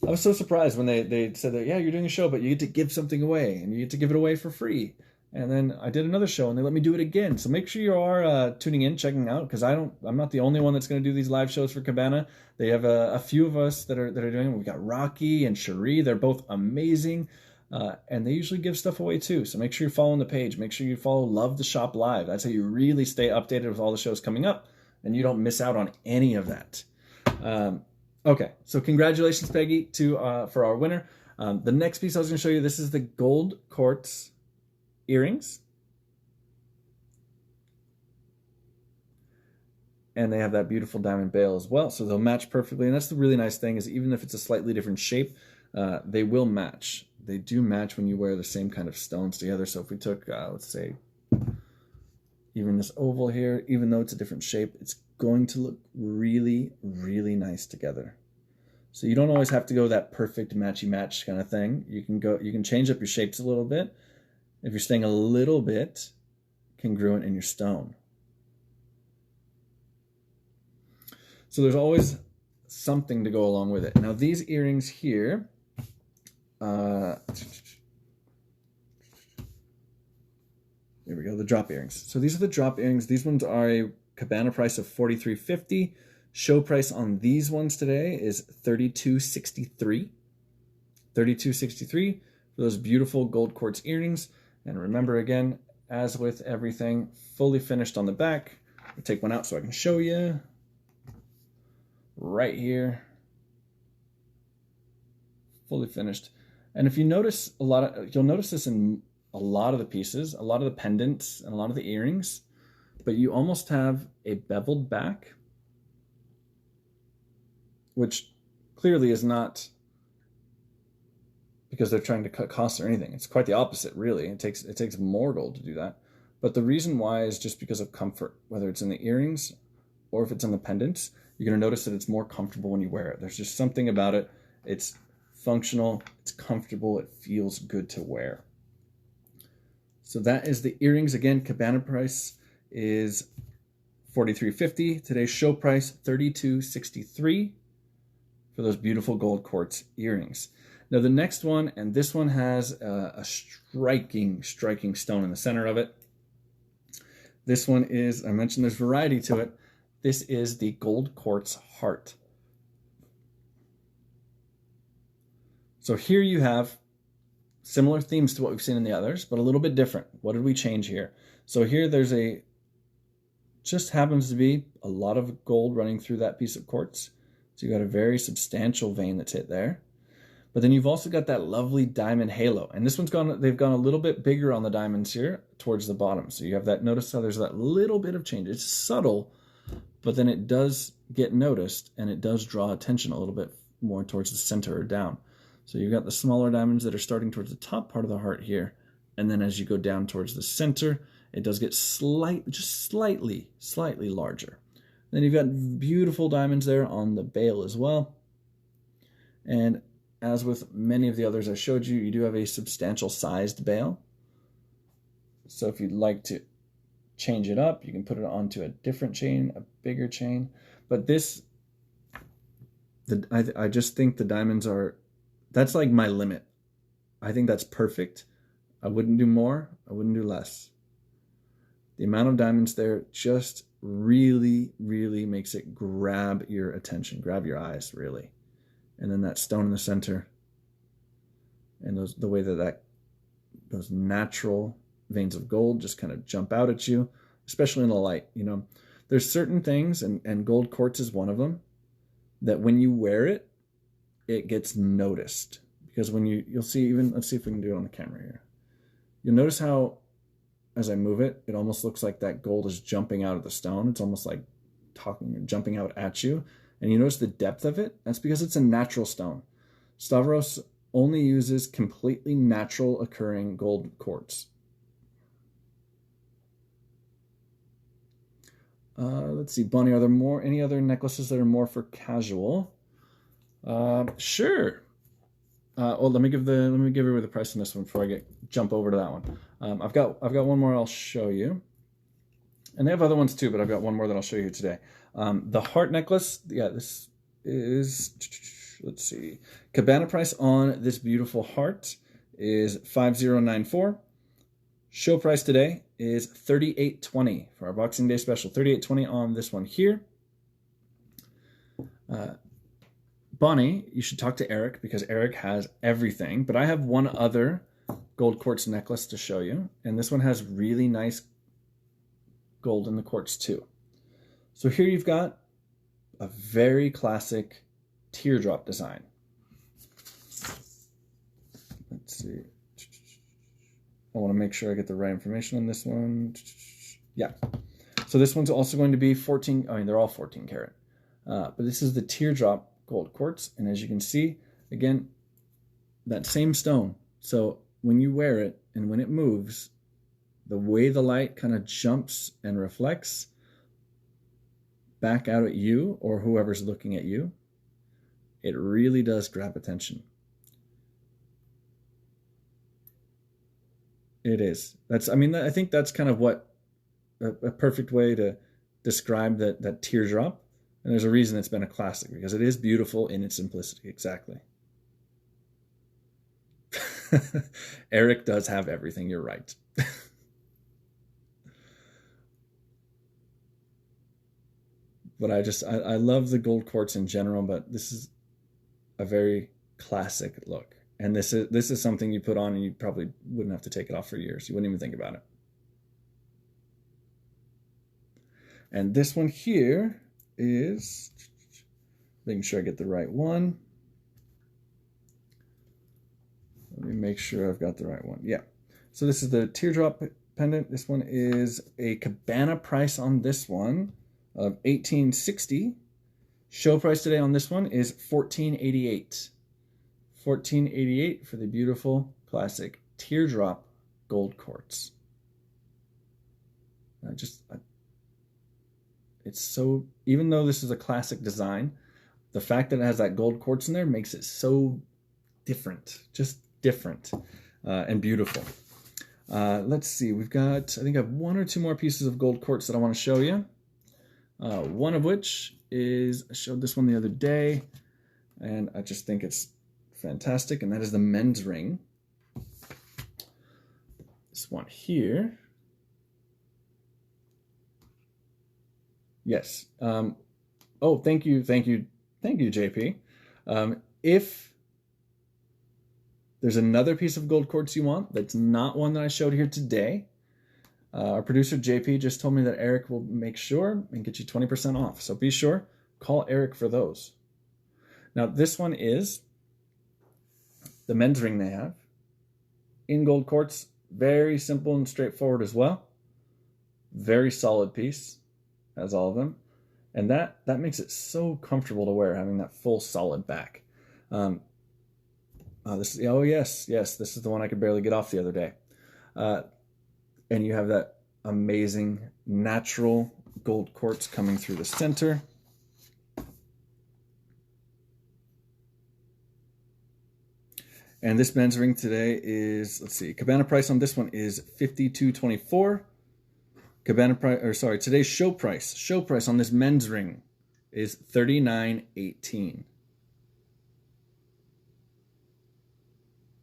I was so surprised when they said that, yeah, you're doing a show, but you get to give something away, and you get to give it away for free. And then I did another show, and they let me do it again. So make sure you are tuning in, checking out, because I'm not the only one that's going to do these live shows for Kabana. They have a few of us that are doing it. We've got Rocky and Cherie. They're both amazing, and they usually give stuff away too. So make sure you're following the page. Make sure you follow Love the Shop Live. That's how you really stay updated with all the shows coming up, and you don't miss out on any of that. Okay, so congratulations, Peggy, for our winner. The next piece I was going to show you, this is the gold quartz earrings. And they have that beautiful diamond bail as well, so they'll match perfectly. And that's the really nice thing, is even if it's a slightly different shape, they will match. They do match when you wear the same kind of stones together. So if we took, let's say, even this oval here, even though it's a different shape, it's going to look really, really nice together. So you don't always have to go that perfect matchy match kind of thing. You can change up your shapes a little bit if you're staying a little bit congruent in your stone. So there's always something to go along with it. Now these earrings here, here we go, the drop earrings. So these are the drop earrings. These ones are a Kabana price of $43.50. Show price on these ones today is $32.63. $32.63 for those beautiful gold quartz earrings. And remember, again, as with everything, fully finished on the back. I'll take one out so I can show you. Right here. Fully finished. And if you notice you'll notice this in a lot of the pieces, a lot of the pendants, and a lot of the earrings, but you almost have a beveled back, which clearly is not because they're trying to cut costs or anything. It's quite the opposite, really. It takes more gold to do that. But the reason why is just because of comfort, whether it's in the earrings or if it's in the pendants. You're going to notice that it's more comfortable when you wear it. There's just something about it. It's functional, it's comfortable, it feels good to wear. So that is the earrings. Again, Kabana price is $43.50. Today's show price, $32.63 for those beautiful gold quartz earrings. Now the next one, and this one has a striking stone in the center of it. This one is, I mentioned there's variety to it. This is the gold quartz heart. So here you have similar themes to what we've seen in the others, but a little bit different. What did we change here? So here there's just happens to be a lot of gold running through that piece of quartz. So you got a very substantial vein that's hit there. But then you've also got that lovely diamond halo. And this one's they've gone a little bit bigger on the diamonds here towards the bottom. So you have that, notice how there's that little bit of change. It's subtle, but then it does get noticed and it does draw attention a little bit more towards the center or down. So you've got the smaller diamonds that are starting towards the top part of the heart here. And then as you go down towards the center, it does get just slightly larger. Then you've got beautiful diamonds there on the bail as well. And as with many of the others I showed you, you do have a substantial sized bail. So if you'd like to change it up, you can put it onto a different chain, a bigger chain. But I just think the diamonds that's like my limit. I think that's perfect. I wouldn't do more. I wouldn't do less. The amount of diamonds there just really makes it grab your attention, grab your eyes, really. And then that stone in the center, and the way that those natural veins of gold just kind of jump out at you, especially in the light. You know, there's certain things, and gold quartz is one of them, that when you wear it, it gets noticed. Because when you'll see, even, let's see if we can do it on the camera here. You'll notice how, as I move it, it almost looks like that gold is jumping out of the stone. It's almost like jumping out at you. And you notice the depth of it? That's because it's a natural stone. Stavros only uses completely natural occurring gold quartz. Let's see, Bonnie, are there any other necklaces that are more for casual? Sure. Let me give you the price on this one before I jump over to that one. I've got one more I'll show you, and they have other ones too, but I've got one more that I'll show you today. The heart necklace, yeah, this is, let's see, Kabana price on this beautiful heart is $50.94. Show price today is $38.20 for our Boxing Day special. $38.20 on this one here. Bonnie, you should talk to Eric because Eric has everything, but I have one other gold quartz necklace to show you, and this one has really nice gold in the quartz too. So here you've got a very classic teardrop design. Let's see. I want to make sure I get the right information on this one. Yeah. So this one's also going to be 14, I mean, they're all 14 karat. But this is the teardrop gold quartz. And as you can see, again, that same stone. So when you wear it and when it moves, the way the light kind of jumps and reflects back out at you or whoever's looking at you, it really does grab attention. It is. I think that's kind of what a perfect way to describe that teardrop. And there's a reason it's been a classic, because it is beautiful in its simplicity. Exactly. Eric does have everything. You're right. But I love the gold quartz in general, but this is a very classic look. And this is something you put on and you probably wouldn't have to take it off for years. You wouldn't even think about it. And this one here is, making sure I get the right one. Let me make sure I've got the right one. Yeah. So this is the teardrop pendant. This one is a Kabana price on this one of $18.60. Show price today on this one is $14.88. $14.88 for the beautiful classic teardrop gold quartz. It's so, even though this is a classic design, the fact that it has that gold quartz in there makes it so different, just different and beautiful. Let's see, we've got, I think I have one or two more pieces of gold quartz that I want to show you. One of which is, I showed this one the other day, and I just think it's fantastic, and that is the men's ring. This one here. Yes. Oh, thank you, JP. If there's another piece of gold quartz you want that's not one that I showed here today, our producer JP just told me that Eric will make sure and get you 20% off. So be sure, call Eric for those. Now this one is the men's ring they have in gold quartz. Very simple and straightforward as well. Very solid piece, as all of them. And that makes it so comfortable to wear, having that full solid back. Oh yes, this is the one I could barely get off the other day. And you have that amazing natural gold quartz coming through the center. And this men's ring today is, let's see, Kabana price on this one is $52.24. Kabana price, or sorry, today's show price on this men's ring is $39.18.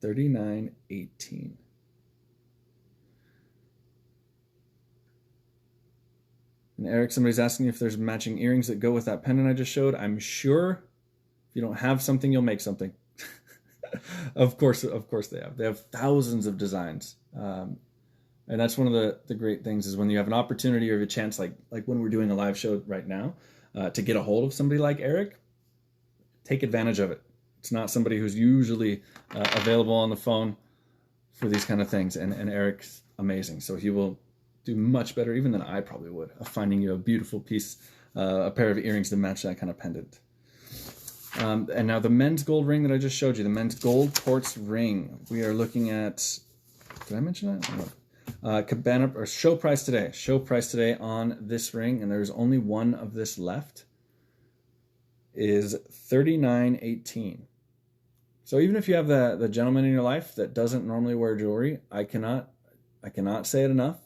$39.18. And Eric, somebody's asking if there's matching earrings that go with that pendant I just showed. I'm sure if you don't have something, you'll make something. Of course they have. They have thousands of designs. And that's one of the great things is when you have an opportunity or a chance, like when we're doing a live show right now, to get a hold of somebody like Eric, take advantage of it. It's not somebody who's usually available on the phone for these kind of things. And Eric's amazing. So he will do much better even than I probably would of finding you a beautiful piece, a pair of earrings to match that kind of pendant. And now the men's gold ring that I just showed you, the men's gold quartz ring. We are looking at, did I mention that? No. Kabana, or show price today on this ring, and there's only one of this left, is $39.18. So even if you have the gentleman in your life that doesn't normally wear jewelry, I cannot say it enough.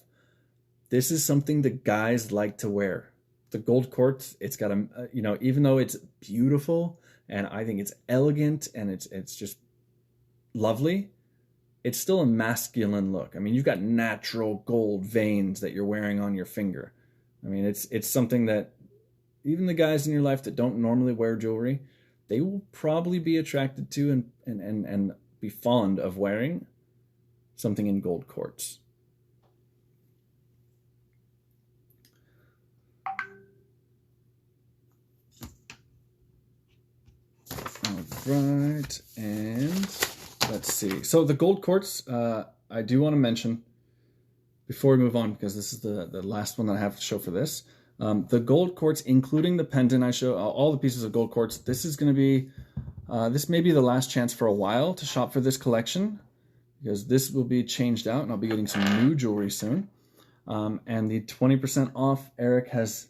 This is something that guys like to wear. The gold quartz, it's got a, even though it's beautiful and I think it's elegant and it's just lovely, it's still a masculine look. I mean, you've got natural gold veins that you're wearing on your finger. I mean, it's something that even the guys in your life that don't normally wear jewelry, they will probably be attracted to and be fond of wearing something in gold quartz. All right, and let's see. So the gold quartz, I do want to mention before we move on, because this is the last one that I have to show for this. The gold quartz, including the pendant, I show all the pieces of gold quartz. This is going to be, this may be the last chance for a while to shop for this collection, because this will be changed out and I'll be getting some new jewelry soon. And the 20% off Eric has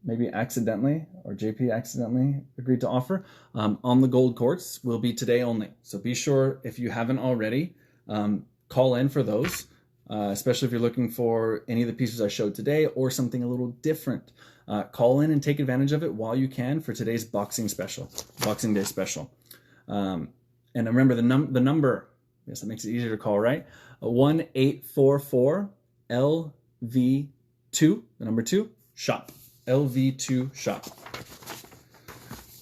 maybe accidentally, or JP accidentally agreed to offer on the gold quartz will be today only. So be sure, if you haven't already, call in for those, especially if you're looking for any of the pieces I showed today or something a little different. Call in and take advantage of it while you can for today's Boxing Day special. And remember the number, yes, that makes it easier to call, right? 1-844-LV2, the number 2, shop. LV2 shop.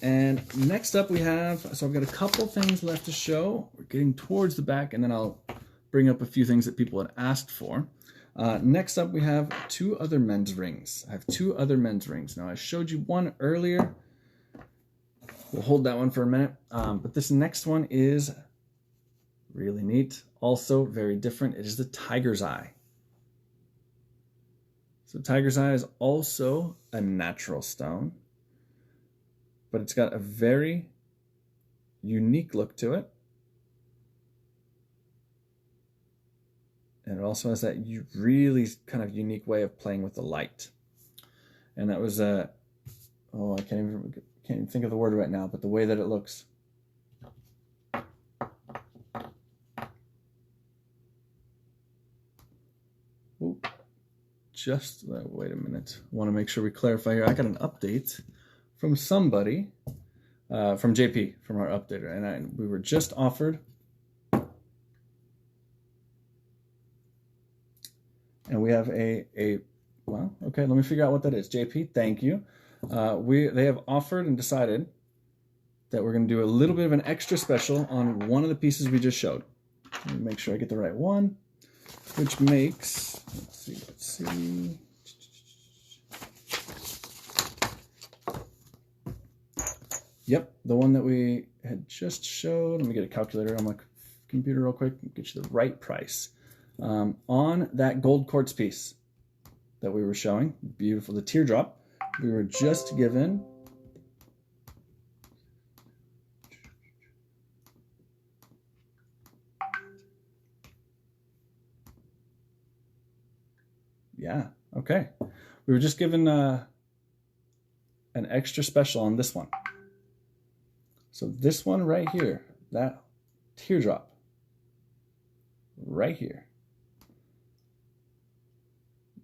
And next up we have, so I've got a couple things left to show. We're getting towards the back, and then I'll bring up a few things that people had asked for. Next up we have two other men's rings. I have two other men's rings. Now I showed you one earlier. We'll hold that one for a minute. But this next one is really neat. Also very different. It is the tiger's eye. So tiger's eye is also a natural stone, but it's got a very unique look to it. And it also has that really kind of unique way of playing with the light. And that was I can't even think of the word right now, but the way that it looks. just, wait a minute. I want to make sure we clarify here. I got an update from somebody, from JP, from our updater, and we were just offered, and we have well, okay, let me figure out what that is. JP, thank you. They have offered and decided that we're going to do a little bit of an extra special on one of the pieces we just showed. Let me make sure I get the right one, which makes, let's see. Yep, the one that we had just showed. Let me get a calculator on my computer real quick and get you the right price. On that gold quartz piece that we were showing, beautiful, the teardrop, we were just given okay. We were just given an extra special on this one. So this one right here, that teardrop right here.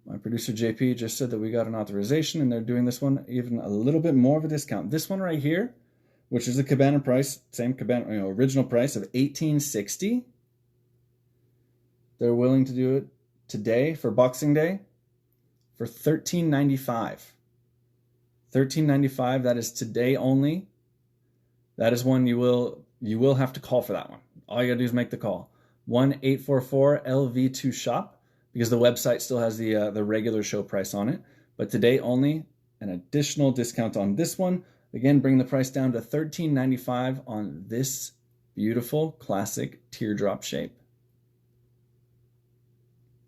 My producer JP just said that we got an authorization and they're doing this one even a little bit more of a discount. This one right here, which is the Kabana price, same Kabana, original price of $18.60. They're willing to do it today for Boxing Day for $13.95. $13.95, that is today only. That is one you will have to call for that one. All you gotta do is make the call. 1-844-LV2-SHOP, because the website still has the regular show price on it. But today only, an additional discount on this one. Again, bring the price down to $13.95 on this beautiful classic teardrop shape.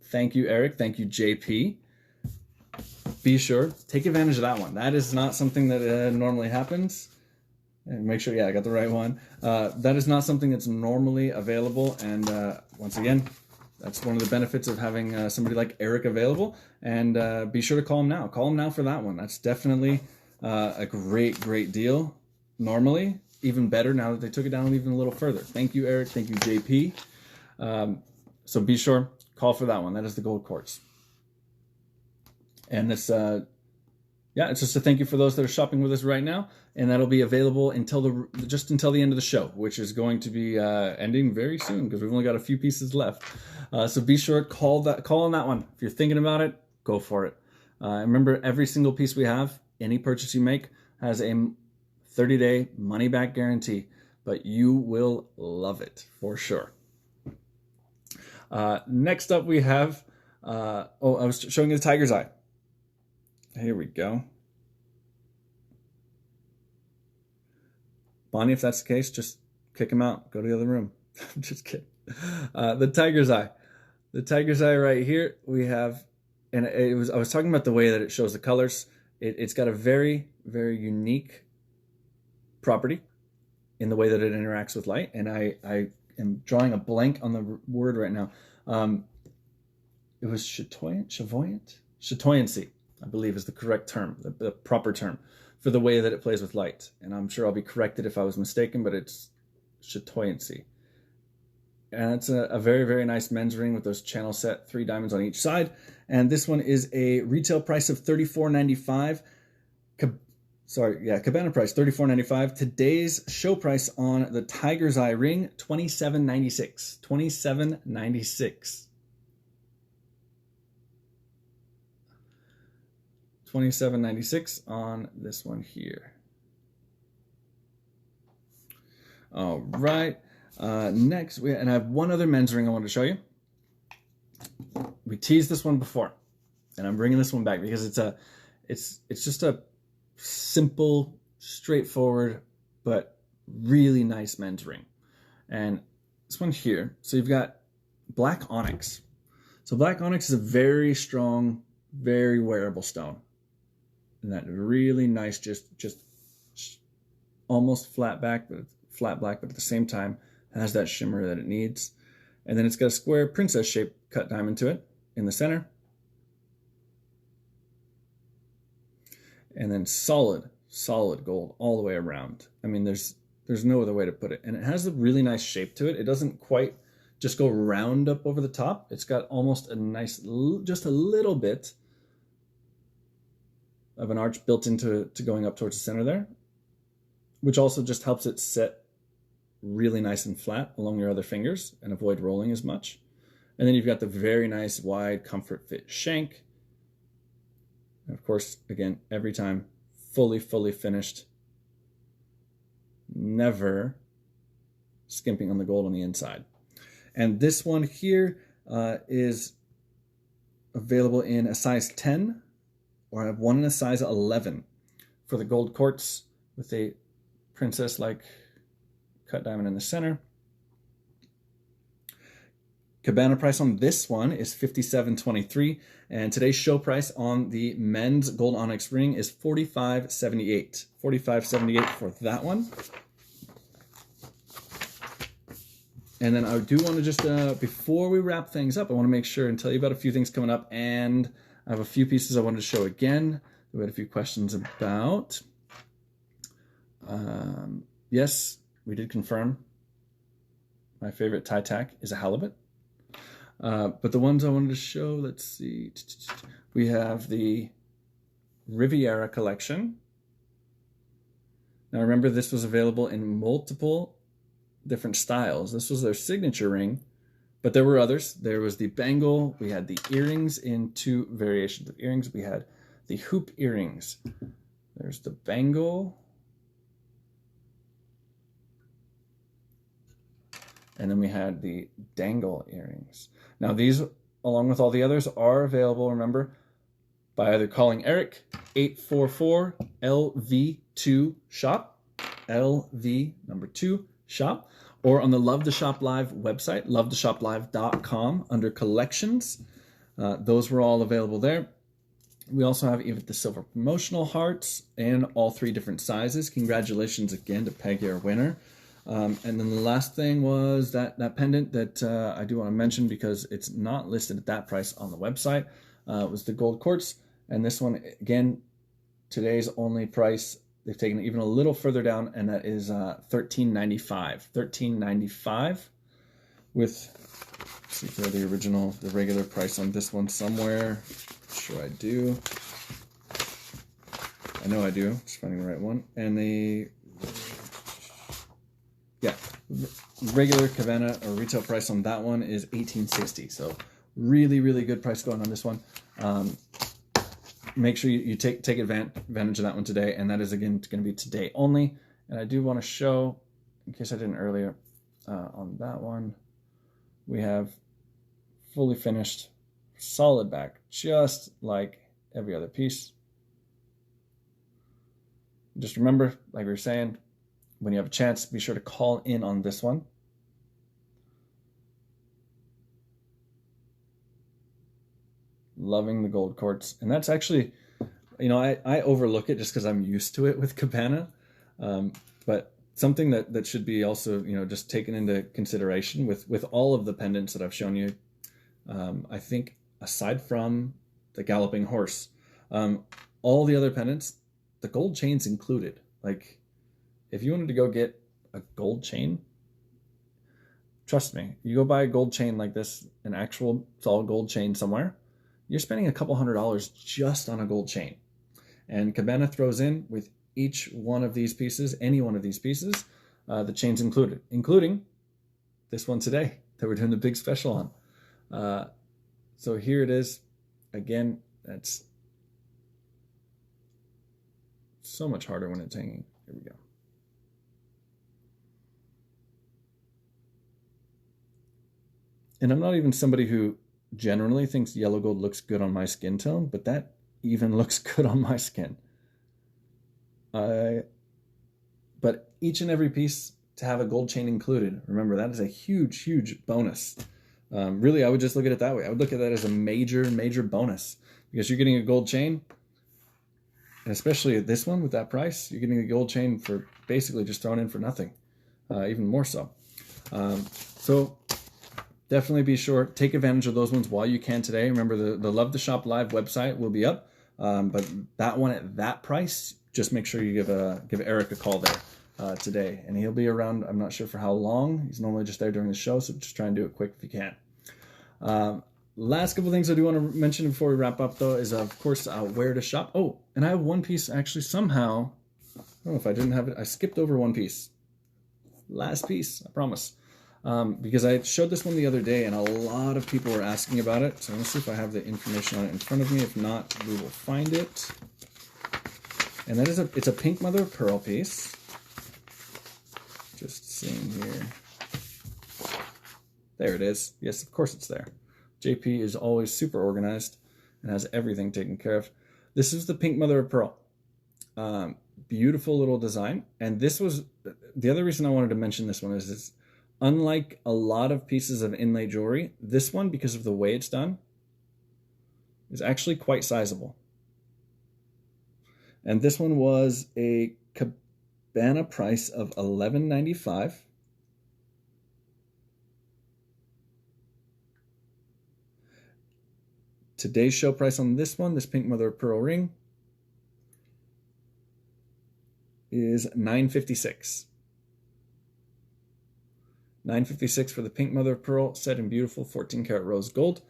Thank you, Eric. Thank you, JP. Be sure, take advantage of that one. That is not something that normally happens. And make sure, I got the right one. That is not something that's normally available. And once again, that's one of the benefits of having somebody like Eric available. And be sure to call him now. Call him now for that one. That's definitely a great deal. Normally, even better now that they took it down even a little further. Thank you, Eric. Thank you, JP. So be sure, call for that one. That is the gold quartz. And this, it's just a thank you for those that are shopping with us right now. And that'll be available until just until the end of the show, which is going to be ending very soon because we've only got a few pieces left. So be sure, call on that one. If you're thinking about it, go for it. Remember, every single piece we have, any purchase you make, has a 30-day money-back guarantee, but you will love it for sure. Next up we have, I was showing you the tiger's eye. Here we go. Bonnie, if that's the case, just kick him out. Go to the other room. I'm just kidding. The tiger's eye. The tiger's eye right here, we have, and I was talking about the way that it shows the colors. It's got a very, very unique property in the way that it interacts with light. And I am drawing a blank on the word right now. It was chatoyancy, I believe is the correct term, the proper term for the way that it plays with light. And I'm sure I'll be corrected if I was mistaken, but it's chatoyancy. And it's a very, very nice men's ring with those channel set 3 diamonds on each side. And this one is a retail price of $34.95. Kabana price, $34.95. Today's show price on the tiger's eye ring, $27.96. $27.96. $27.96 on this one here. All right. Next, and I have one other men's ring I want to show you. We teased this one before, and I'm bringing this one back because it's just a simple, straightforward, but really nice men's ring. And this one here, so you've got black onyx. So black onyx is a very strong, very wearable stone. And that really nice, just almost flat black, but at the same time has that shimmer that it needs. And then it's got a square princess shaped cut diamond to it in the center. And then solid gold all the way around. I mean, there's no other way to put it. And it has a really nice shape to it. It doesn't quite just go round up over the top. It's got almost a nice, just a little bit of an arch built into going up towards the center there, which also just helps it sit really nice and flat along your other fingers and avoid rolling as much. And then you've got the very nice wide comfort fit shank. And of course, again, every time fully finished, never skimping on the gold on the inside. And this one here is available in a size 10, or I have one in a size 11 for the gold quartz with a princess-like cut diamond in the center. Kabana price on this one is $57.23, and today's show price on the men's gold onyx ring is $45.78. $45.78 for that one. And then I do want to just, before we wrap things up, I want to make sure and tell you about a few things coming up, and I have a few pieces I wanted to show again. We had a few questions about. Yes, we did confirm my favorite tie tack is a halibut. But the ones I wanted to show, let's see. We have the Riviera collection. Now remember, this was available in multiple different styles. This was their signature ring, but there were others. There was the bangle. We had the earrings in two variations of earrings. We had the hoop earrings. There's the bangle. And then we had the dangle earrings. Now these, along with all the others, are available, remember, by either calling Eric, 844-LV2-SHOP, LV2-SHOP, or on the Love to Shop Live website, lovetoshoplive.com, under collections. Those were all available there. We also have even the silver promotional hearts in all three different sizes. Congratulations again to Peggy, our winner. And then the last thing was that pendant that I do want to mention, because it's not listed at that price on the website, was the gold quartz. And this one, again, today's only price, they've taken it even a little further down, and that is $13.95. $13.95 with, let's see if I have the regular price on this one somewhere. I'm sure I do. I know I do. Just finding the right one. And the regular Kabana or retail price on that one is $18.60. So really good price going on this one. Make sure you take advantage of that one today, and that is again going to be today only. And I do want to show, in case I didn't earlier, on that one, we have fully finished, solid back, just like every other piece. Just remember, like we were saying, when you have a chance, be sure to call in on this one. Loving the gold quartz. And that's actually, you know, I overlook it just because I'm used to it with Kabana. But something that should be also, you know, just taken into consideration with all of the pendants that I've shown you. I think aside from the galloping horse, all the other pendants, the gold chain's included. Like, if you wanted to go get a gold chain, trust me, you go buy a gold chain like this, an actual solid gold chain somewhere, you're spending a couple $100 just on a gold chain. And Kabana throws in with each one of these pieces, any one of these pieces, the chain's included, including this one today that we're doing the big special on. So here it is. Again, that's so much harder when it's hanging. Here we go. And I'm not even somebody who generally thinks yellow gold looks good on my skin tone, but that even looks good on my skin. But each and every piece to have a gold chain included, remember, that is a huge bonus. Really, I would just look at it that way. I would look at that as a major bonus, because you're getting a gold chain, and especially this one with that price, you're getting a gold chain for basically just thrown in for nothing, even more so. So definitely be sure, take advantage of those ones while you can today. Remember, the Love to Shop Live website will be up, but that one at that price, just make sure you give Eric a call there today, and he'll be around. I'm not sure for how long. He's normally just there during the show, so just try and do it quick if you can. Last couple things I do want to mention before we wrap up, though, is of course where to shop. Oh, and I have one piece actually somehow. I don't know if I didn't have it. I skipped over one piece. Last piece, I promise. Because I showed this one the other day and a lot of people were asking about it. So let me see if I have the information on it in front of me. If not, we will find it. And that is it's a pink mother of pearl piece. Just seeing here. There it is. Yes, of course it's there. JP is always super organized and has everything taken care of. This is the pink mother of pearl. Beautiful little design. And this was, the other reason I wanted to mention this one is it's unlike a lot of pieces of inlay jewelry, this one, because of the way it's done, is actually quite sizable. And this one was a Kabana price of $11.95. Today's show price on this one, this pink mother of pearl ring, is $9.56. $9.56 for the pink mother of pearl set in beautiful 14 karat rose gold.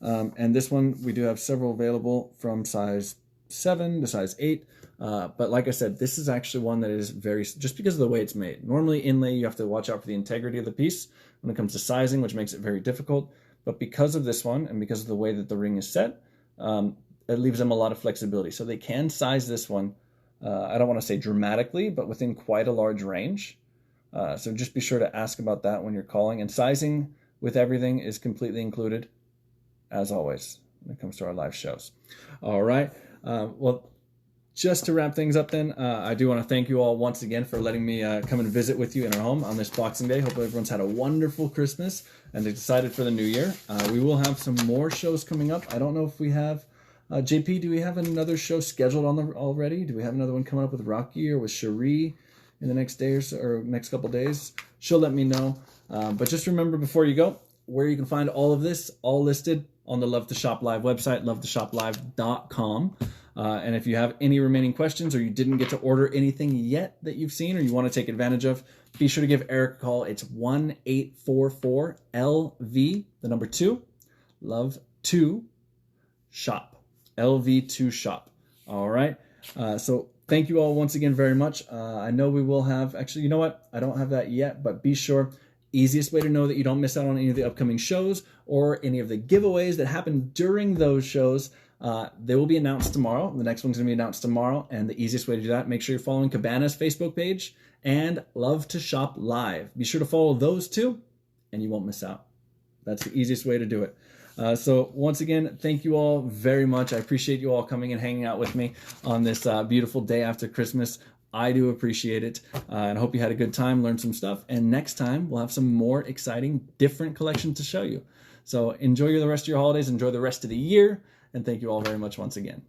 And this one, we do have several available from size 7 to size 8. But like I said, this is actually one that is very, just because of the way it's made. Normally inlay, you have to watch out for the integrity of the piece when it comes to sizing, which makes it very difficult. But because of this one, and because of the way that the ring is set, it leaves them a lot of flexibility. So they can size this one, I don't want to say dramatically, but within quite a large range. So just be sure to ask about that when you're calling. And sizing with everything is completely included, as always, when it comes to our live shows. All right. Well, just to wrap things up then, I do want to thank you all once again for letting me come and visit with you in our home on this Boxing Day. Hope everyone's had a wonderful Christmas and they're excited for the new year. We will have some more shows coming up. I don't know if we have, JP, do we have another show scheduled on already? Do we have another one coming up with Rocky or with Cherie in the next day or so, or next couple days? She'll let me know. But just remember before you go, where you can find all of this, all listed on the Love to Shop Live website, lovetoshoplive.com. And if you have any remaining questions or you didn't get to order anything yet that you've seen or you want to take advantage of, be sure to give Eric a call. It's 1-844-LV, the number 2, Love to Shop, LV2 Shop. All right. So thank you all once again very much. I know we will have, actually, you know what? I don't have that yet, but be sure. Easiest way to know that you don't miss out on any of the upcoming shows or any of the giveaways that happen during those shows. They will be announced tomorrow. The next one's going to be announced tomorrow. And the easiest way to do that, make sure you're following Kabana's Facebook page and Love to Shop Live. Be sure to follow those two and you won't miss out. That's the easiest way to do it. So once again, thank you all very much. I appreciate you all coming and hanging out with me on this beautiful day after Christmas. I do appreciate it. And I hope you had a good time, learned some stuff. And next time we'll have some more exciting, different collections to show you. So enjoy the rest of your holidays. Enjoy the rest of the year. And thank you all very much once again.